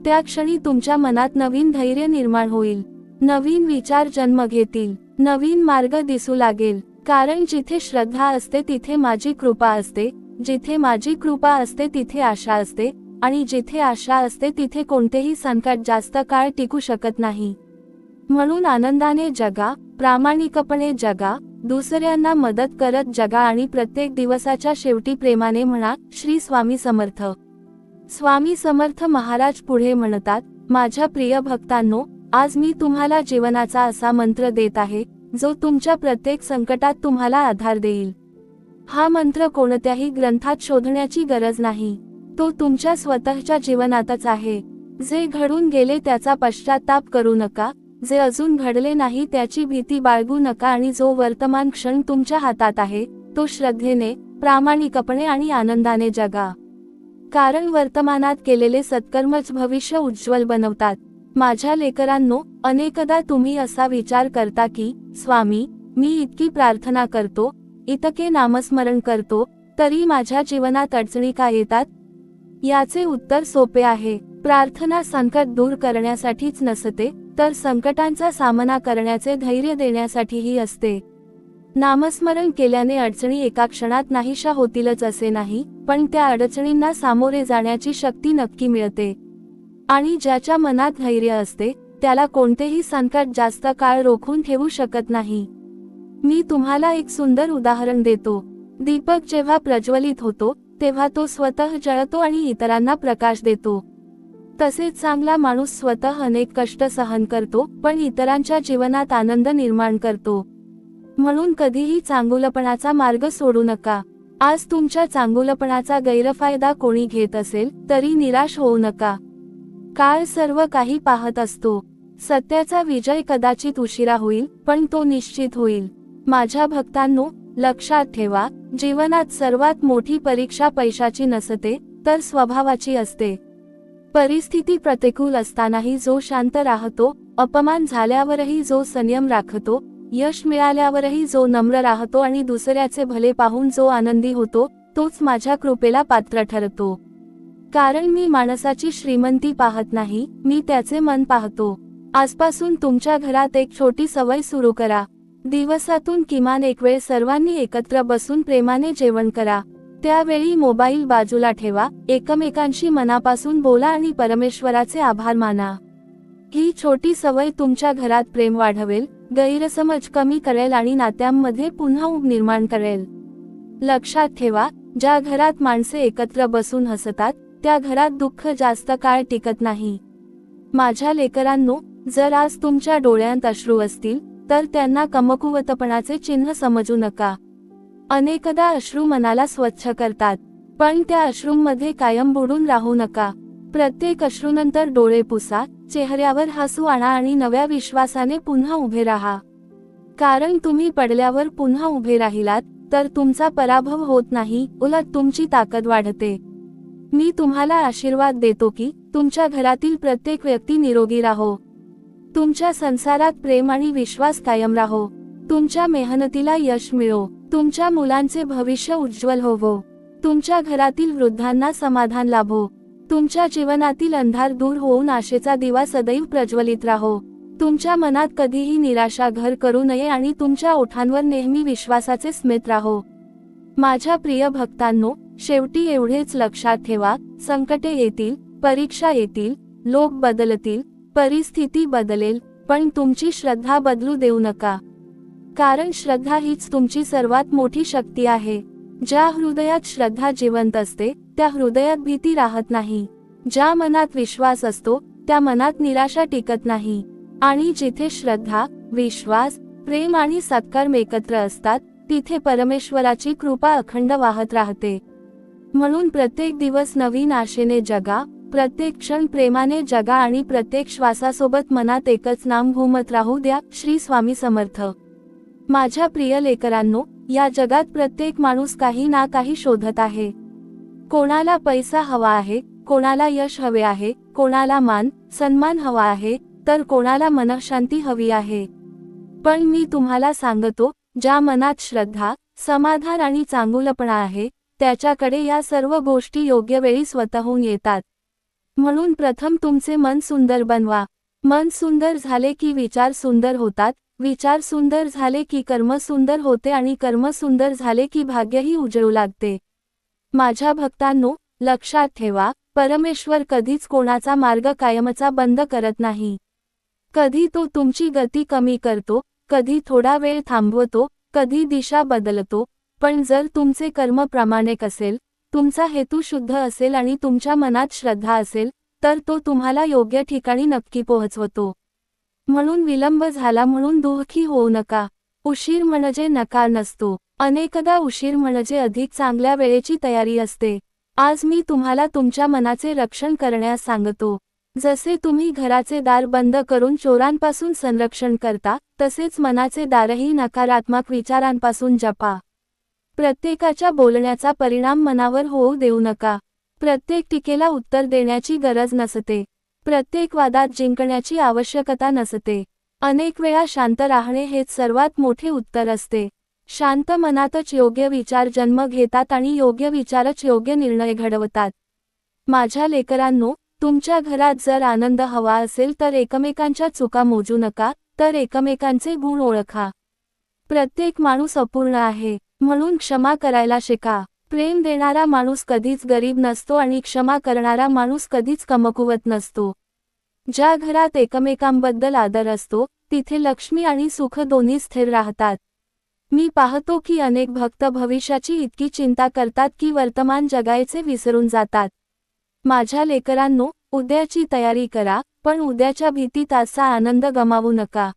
त्या क्षणी तुमच्या मनात नवीन धैर्य निर्माण होईल, नवीन विचार जन्म घेतील, नवीन मार्ग दिसू लागेल. कारण जिथे श्रद्धा असते तिथे माझी कृपा असते, जिथे माझी कृपा असते तिथे आशा असते, आणि जिथे आशा असते तिथे कोणतेही संकट जास्त काळ टिकू शकत नाही. म्हणून आनंदाने जगा, प्रामाणिकपणे जगा, दुसऱ्यांना मदत करत जगा आणि प्रत्येक दिवसाच्या शेवटी प्रेमाने म्हणा, श्री स्वामी समर्थ. स्वामी समर्थ महाराज पुढे म्हणतात, माझ्या प्रिय भक्तांनो, आज मी तुम्हाला जीवनाचा असा मंत्र देत आहे, जो तुमच्या प्रत्येक संकटात तुम्हाला आधार देईल. हा मंत्र कोणत्याही ग्रंथात शोधण्याची गरज नाही. तो तुमच्या स्वतःच्या जीवनातच आहे. जे घडून गेले त्याचा पश्चाताप करू नका, जे अजून घडले नाही त्याची भीती बाळगू नका आणि जो वर्तमान क्षण तुमच्या हातात आहे, तो श्रद्धेने, प्रामाणिकपणे आणि आनंदाने जगा. कारण वर्तमानात केलेले सत्कर्मच भविष्य उज्ज्वल बनवतात. माझ्या लेकरांनो, अनेकदा तुम्ही असा विचार करता की, स्वामी, मी इतकी प्रार्थना करतो, इतके नामस्मरण करतो, तरी माझ्या जीवनात अडचणी का येतात? याचे उत्तर सोपे आहे. प्रार्थना संकट दूर करण्यासाठीच नसते, तर संकटांचा सामना करण्याचे धैर्य देण्यासाठीही असते. नामस्मरण केल्याने अडचणी एका क्षणात नाहीशा होतीलच असे नाही, पण त्या अडचणींना सामोरे जाण्याची शक्ती नक्की मिळते. आणि ज्याच्या मनात धैर्य असते, त्याला कोणतेही संकट जास्त काळ रोखून ठेवू शकत नाही. मी तुम्हाला एक सुंदर उदाहरण देतो. दीपक जेव्हा प्रज्वलित होतो, तेव्हा तो स्वतः जळतो आणि इतरांना प्रकाश देतो. तसेच चांगला माणूस स्वतः अनेक कष्ट सहन करतो, पण इतरांच्या जीवनात आनंद निर्माण करतो. म्हणून कधीही चांगुलपणाचा मार्ग सोडू नका. आज तुमच्या चांगुलपणाचा गैरफायदा कोणी घेत असेल, तरी निराश होऊ नका. काळ सर्व काही पाहत असतो. सत्याचा विजय कदाचित उशिरा होईल, पण तो निश्चित होईल. माझ्या भक्तांनो, लक्षात ठेवा, जीवनात सर्वात मोठी परीक्षा पैशाची नसते, तर स्वभावाची असते. परिस्थिती प्रतिकूल असतानाही जो शांत राहतो, अपमान झाल्यावरही जो संयम राखतो, यश मिळाल्यावरही जो नम्र राहतो आणि दुसऱ्याचे भले पाहून जो आनंदी होतो, तोच माझ्या कृपेला पात्र ठरतो. कारण मी माणसाची श्रीमंती पाहत नाही, मी त्याचे मन पाहतो. आजपासून तुमच्या घरात एक छोटी सवय सुरू करा. दिवसातून किमान एक वेळ सर्वांनी एकत्र बसून प्रेमाने जेवण करा. त्यावेळी मोबाईल बाजूला ठेवा, एकमेकांशी मनापासून बोला आणि परमेश्वराचे आभार माना. ही छोटी सवय तुमच्या घरात प्रेम वाढवेल, गैरसमज कमी करेल आणि नात्यांमध्ये पुन्हा ऊब निर्माण करेल. लक्षात ठेवा, ज्या घरात माणसे एकत्र बसून हसतात, त्या घरात दुःख जास्त काळ टिकत नाही. माझ्या लेकरांनो, जर आज तुमच्या डोळ्यात अश्रू असतील, तर त्यांना कमकुवतपणाचे चिन्ह समजू नका. अनेकदा अश्रू मनाला स्वच्छ करतात, पण त्या अश्रूंमध्ये कायम बुडून राहू नका. प्रत्येक अश्रूनंतर डोळे पुसा, चेहऱ्यावर हसू आणा आणि नव्या विश्वासाने पुन्हा उभे राहा. कारण तुम्ही पडल्यावर पुन्हा उभे राहिलात, तर तुमचा पराभव होत नाही, उलट तुमची ताकद वाढते. मी तुम्हाला आशीर्वाद देतो की तुमच्या घरातील प्रत्येक व्यक्ती निरोगी राहो. तुमच्या संसारात प्रेम आणि विश्वास कायम राहो. तुमच्या मेहनतीला यश मिळो. तुमच्या मुलांचे भविष्य उज्ज्वल होवो. तुमच्या घरातील वृद्धांना समाधान लाभो. तुमच्या जीवनातील अंधार दूर होऊन आशेचा दिवा सदैव प्रज्वलित राहो. तुमच्या मनात कधीही निराशा घर करू नये आणि तुमच्या ओठांवर नेहमी विश्वासाचे स्मित राहो. माझ्या प्रिय भक्तांनो, शेवटी एवढेच लक्षात ठेवा, संकटे येतील, परीक्षा येतील, लोक बदलतील, परिस्थिती बदलेल, पण तुमची श्रद्धा बदलू देऊ नका. कारण श्रद्धा हीच तुमची सर्वात मोठी शक्ती आहे. ज्या हृदयात श्रद्धा जिवंत असते, त्या हृदयात भीती राहत नाही. ज्या मनात विश्वास असतो, त्या मनात निराशा टिकत नाही. आणि जिथे श्रद्धा, विश्वास, प्रेम आणि सत्कर्म एकत्र असतात, तिथे परमेश्वराची कृपा अखंड वाहत राहते. म्हणून प्रत्येक दिवस नवीन आशेने जगा, प्रत्येक क्षण प्रेमाने जगा आणि प्रत्येक श्वासासोबत मनात एकच नाम घुमत राहू द्या, श्री स्वामी समर्थ. माझ्या प्रिय लेकरांनो, या जगात प्रत्येक माणूस काही ना काही शोधत आहे. कोणाला पैसा हवा आहे, कोणाला यश हवे आहे, कोणाला मान सन्मान हवा आहे, तर कोणाला मनःशांती हवी आहे. पण मी तुम्हाला सांगतो, ज्या मनात श्रद्धा, समाधान आणि चांगुलपणा आहे, त्याच्याकडे या सर्व गोष्टी योग्य वेळी स्वतःहून येतात. म्हणून प्रथम तुमचे मन सुंदर बनवा. मन सुंदर झाले की विचार सुंदर होतात, विचार सुंदर झाले की कर्म सुंदर होते आणि कर्म सुंदर झाले की भाग्यही उजळू लागते. माझ्या भक्तांनो, लक्षात ठेवा, परमेश्वर कधीच कोणाचा मार्ग कायमचा बंद करत नाही. कधी तो तुमची गती कमी करतो, कधी थोडा वेळ थांबवतो, कधी दिशा बदलतो, पण जर तुमचे कर्म प्रामाणिक असेल, तुमचा हेतू शुद्ध असेल आणि तुमच्या मनात श्रद्धा असेल, तर तो तुम्हाला योग्य ठिकाणी नक्की पोहोचवतो. म्हणून विलंब झाला म्हणून दुःखी होऊ नका. उशीर म्हणजे नकार नसतो. अनेकदा उशीर म्हणजे अधिक चांगल्या वेळेची तयारी असते. आज मी तुम्हाला तुमच्या मनाचे रक्षण करण्यास सांगतो. जसे तुम्ही घराचे दार बंद करून चोरांपासून संरक्षण करता, तसेच मनाचे दारही नकारात्मक विचारांपासून जपा. प्रत्येकाच्या बोलण्याचा परिणाम मनावर होऊ देऊ नका. प्रत्येक टीकेला उत्तर देण्याची गरज नसते. प्रत्येक वादात जिंकण्याची आवश्यकता नसते. अनेक वेळा शांत राहणे हेच सर्वात मोठे उत्तर असते. शांत मनातच योग्य विचार जन्म घेतात आणि योग्य विचारच योग्य निर्णय घडवतात. माझ्या लेकरांनो, तुमच्या घरात जर आनंद हवा असेल तर एकमेकांच्या चुका मोजू नका, तर एकमेकांचे गुण ओळखा. प्रत्येक माणूस अपूर्ण आहे, म्हणून क्षमा करायला शिका. प्रेम देणारा माणूस कधीच गरीब नसतो आणि क्षमा करणारा माणूस कधीच कमकुवत नसतो. ज्या घरात एकमेकांबद्दल आदर असतो, तिथे लक्ष्मी आणि सुख दोन्ही स्थिर राहतात. मी पाहतो की अनेक भक्त भविष्याची इतकी चिंता करतात की वर्तमान जगायचे विसरून जातात. माझ्या लेकरांनो, उद्याची तयारी करा, पण उद्याच्या भीतीत आजचा आनंद गमावू नका.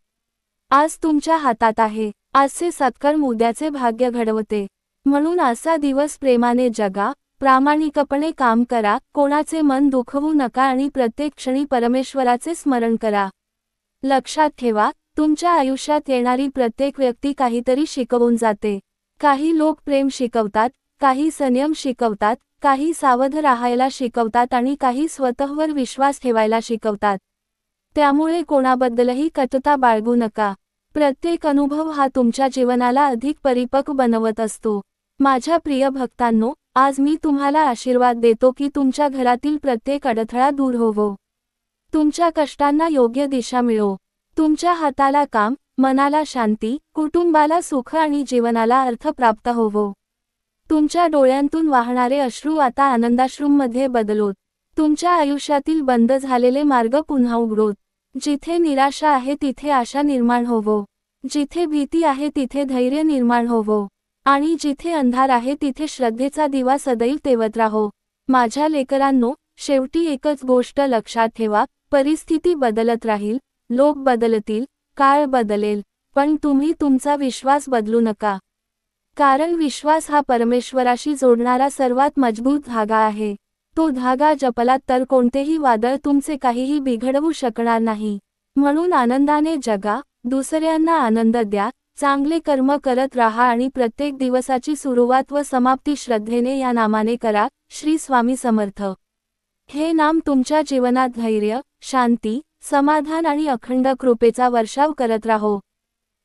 आज तुमच्या हातात आहे. आजचे सत्कर्म उद्याचे भाग्य घडवते. म्हणून आजचा दिवस प्रेमाने जगा, प्रामाणिकपणे काम करा, कोणाचे मन दुखवू नका आणि प्रत्येक क्षणी परमेश्वराचे स्मरण करा. लक्षात ठेवा, तुमच्या आयुष्यात येणारी प्रत्येक व्यक्ती काहीतरी शिकवून जाते. काही लोक प्रेम शिकवतात, काही संयम शिकवतात, काही सावध राहायला शिकवतात आणि काही स्वतःवर विश्वास ठेवायला शिकवतात. त्यामुळे कोणाबद्दलही कटुता बाळगू नका. प्रत्येक अनुभव हा तुमच्या जीवनाला अधिक परिपक्व बनवत असतो. माझ्या प्रिय भक्तांनो, आज मी तुम्हाला आशीर्वाद देतो की तुमच्या घरातील प्रत्येक अडथळा दूर होवो. तुमच्या कष्टांना योग्य दिशा मिळो. तुमच्या हाताला काम, मनाला शांती, कुटुंबाला सुख आणि जीवनाला अर्थ प्राप्त होवो. तुमच्या डोळ्यांतून वाहणारे अश्रू आता आनंदाश्रूंमध्ये बदलोत. तुमच्या आयुष्यातील बंद झालेले मार्ग पुन्हा उघडोत. जिथे निराशा आहे तिथे आशा निर्माण होवो. जिथे भीती आहे तिथे धैर्य निर्माण होवो. आणि जिथे अंधार आहे तिथे श्रद्धेचा दिवा सदैव तेवत राहो. माझ्या लेकरांनो, शेवटी एकच गोष्ट लक्षात ठेवा, परिस्थिती बदलत राहील, लोक बदलतील, काळ बदलेल, पण तुम्ही तुमचा विश्वास बदलू नका. कारण विश्वास हा परमेश्वराशी जोडणारा सर्वात मजबूत धागा आहे. तो धागा जपलात तर कोणतेही वादळ तुमचे काहीही बिघडवू शकणार नाही. म्हणून आनंदाने जगा, दुसऱ्यांना आनंद द्या, चांगले कर्म करत राहा आणि प्रत्येक दिवसाची सुरुवात व समाप्ती श्रद्धेने या नामाने करा. श्री स्वामी समर्थ. हे नाम तुमच्या जीवनात धैर्य, शांती, समाधान आणि अखंड कृपेचा वर्षाव करत राहो.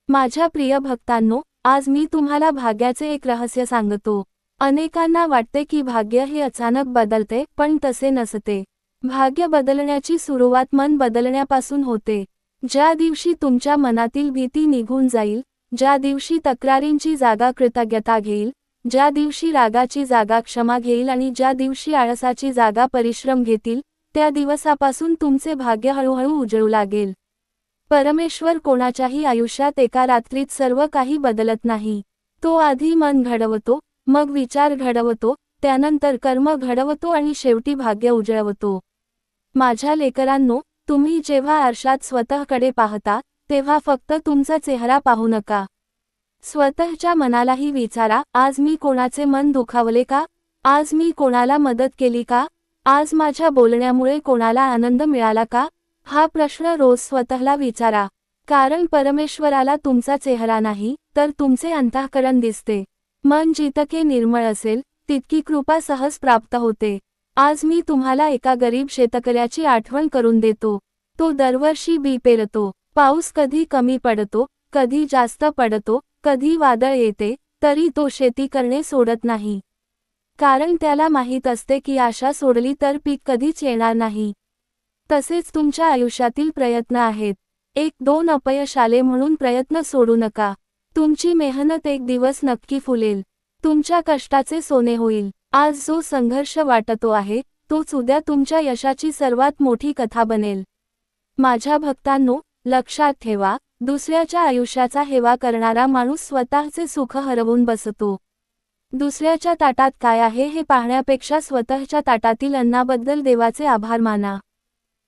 माझ्या प्रिय भक्तांनो, आज मी तुम्हाला भाग्याचे एक रहस्य सांगतो. अनेकांना वाटते की भाग्य हे अचानक बदलते, पण तसे नसते. भाग्य बदलण्याची सुरुवात मन बदलण्यापासून होते. ज्या दिवशी तुमच्या मनातील भीती निघून जाईल, ज्या दिवशी तक्रारींची जागा कृतज्ञता घेईल, ज्या दिवशी रागाची जागा क्षमा घेईल आणि ज्या दिवशी आळसाची जागा परिश्रम घेतील, त्या दिवसापासून तुमचे भाग्य हळूहळू उजळू लागेल. परमेश्वर कोणाच्याही आयुष्यात एका रात्रीत सर्व काही बदलत नाही. तो आधी मन घडवतो, मग विचार घडवतो, त्यानंतर कर्म घडवतो आणि शेवटी भाग्य उजळवतो. माझ्या लेकरांनो, तुम्ही जेव्हा आरशात स्वतःकडे पाहता, तेव्हा फक्त तुमचा चेहरा पाहू नका. स्वतःच्या मनालाही विचारा, आज मी कोणाचे मन दुखावले का? आज मी कोणाला मदत केली का? आज माझ्या बोलण्यामुळे कोणाला आनंद मिळाला का? हा प्रश्न रोज स्वतःला विचारा. कारण परमेश्वराला तुमचा चेहरा नाही, तर तुमचे अंतःकरण दिसते. मन जितके निर्मळ असेल, तितकी कृपा सहज प्राप्त होते. आज मी तुम्हाला एका गरीब शेतकऱ्याची आठवण करून देतो. तो दरवर्षी बी पेरतो. पाऊस कधी कमी पडतो, कधी जास्त पडतो, कधी वादळ येते, तरी तो शेती करणे सोडत नाही. कारण त्याला माहीत असते की आशा सोडली तर पीक कधीच येणार नाही. तसेच तुमच्या आयुष्यातील प्रयत्न आहेत. 1-2 अपयश आले म्हणून प्रयत्न सोडू नका. तुमची मेहनत एक दिवस नक्की फुलेल. तुमच्या कष्टाचे सोने होईल. आज जो संघर्ष वाटतो आहे, तोच उद्या तुमच्या यशाची सर्वात मोठी कथा बनेल. माझ्या भक्तांनो, लक्षात ठेवा, दुसऱ्याच्या आयुष्याचा हेवा करणारा माणूस स्वतःचे सुख हरवून बसतो. दुसऱ्याच्या ताटात काय आहे हे पाहण्यापेक्षा स्वतःच्या ताटातील अन्नाबद्दल देवाचे आभार माना.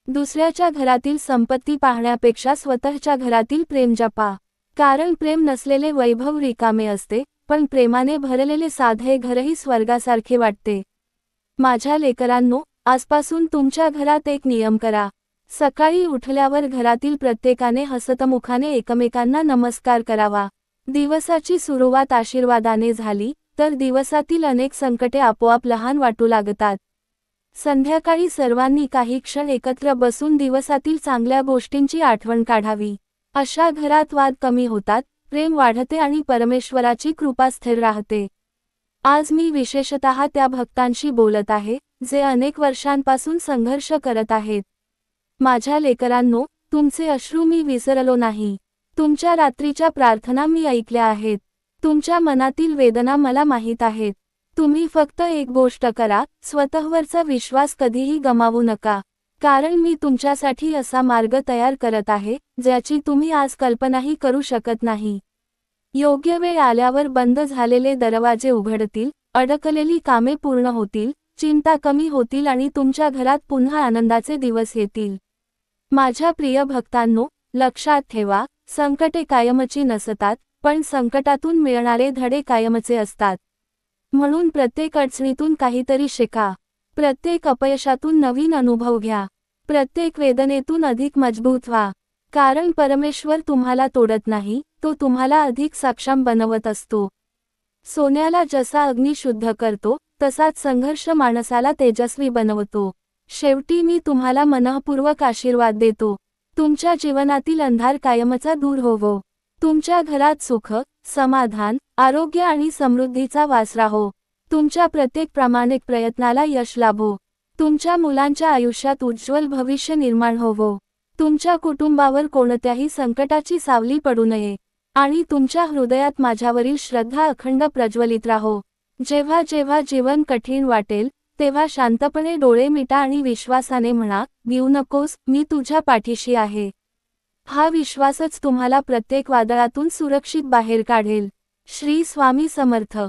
दुसऱ्याच्या घरातील संपत्ती पाहण्यापेक्षा स्वतःच्या घरातील प्रेम जपा. कारण प्रेम नसलेले वैभव रिकामे असते, पण प्रेमाने भरलेले साधे घरही स्वर्गासारखे वाटते. माझ्या लेकरांनो, आजपासून तुमच्या घरात एक नियम करा. सकाळी उठल्यावर घरातील प्रत्येकाने हसतमुखाने एकमेकांना नमस्कार करावा. दिवसाची सुरुवात आशीर्वादाने झाली, तर दिवसातील अनेक संकटे आपोआप लहान वाटू लागतात. संध्याकाळी सर्वांनी काही क्षण एकत्र बसून दिवसातील चांगल्या गोष्टींची आठवण काढावी. अशा घरात वाद कमी होतात, प्रेम वाढते आणि परमेश्वराची कृपा स्थिर राहते. आज मी विशेषतः त्या भक्तांशी बोलत आहे, जे अनेक वर्षांपासून संघर्ष करत आहेत. माझ्या लेकरांनो, तुमचे अश्रू मी विसरलो नाही. तुमच्या रात्रीच्या प्रार्थना मी ऐकल्या आहेत. तुमच्या मनातील वेदना मला माहीत आहेत. तुम्ही फक्त एक गोष्ट करा, स्वतःवरचा विश्वास कधीही गमावू नका. कारण मी तुमच्यासाठी असा मार्ग तयार करत आहे, ज्याची तुम्ही आज कल्पनाही करू शकत नाही. योग्य वेळ आल्यावर बंद झालेले दरवाजे उघडतील, अडकलेली कामे पूर्ण होतील, चिंता कमी होतील आणि तुमच्या घरात पुन्हा आनंदाचे दिवस येतील. माझ्या प्रिय भक्तांनो, लक्षात ठेवा, संकटे कायमची नसतात, पण संकटातून मिळणारे धडे कायमचे असतात. म्हणून प्रत्येक अडचणीतून काहीतरी शिका. प्रत्येक अपयशातून नवीन अनुभव घ्या. प्रत्येक वेदनेतून अधिक मजबूत व्हा. कारण परमेश्वर तुम्हाला तोडत नाही, तो तुम्हाला अधिक सक्षम बनवत असतो. सोन्याला जसा अग्नी शुद्ध करतो, तसाच संघर्ष माणसाला तेजस्वी बनवतो. शेवटी मी तुम्हाला मनःपूर्वक आशीर्वाद देतो. तुमच्या जीवनातील अंधार कायमचा दूर होवो. तुमच्या घरात सुख, समाधान, आरोग्य आणि समृद्धीचा वास राहो. तुमच्या प्रत्येक प्रामाणिक प्रयत्नाला यश लाभो. तुमच्या मुलांच्या आयुष्यात उज्ज्वल भविष्य निर्माण होवो. तुमच्या कुटुंबावर कोणत्याही संकटाची सावली पडू नये. आणि तुमच्या हृदयात माझ्यावरील श्रद्धा अखंड प्रज्वलित राहो. जेव्हा जेव्हा जीवन कठीण वाटेल, तेव्हा शांतपणे डोळे मिटा आणि विश्वासाने म्हणा, भिऊ नकोस, मी तुझ्या पाठीशी आहे. हा विश्वासच तुम्हाला प्रत्येक वादळातून सुरक्षित बाहेर काढेल. श्री स्वामी समर्थ.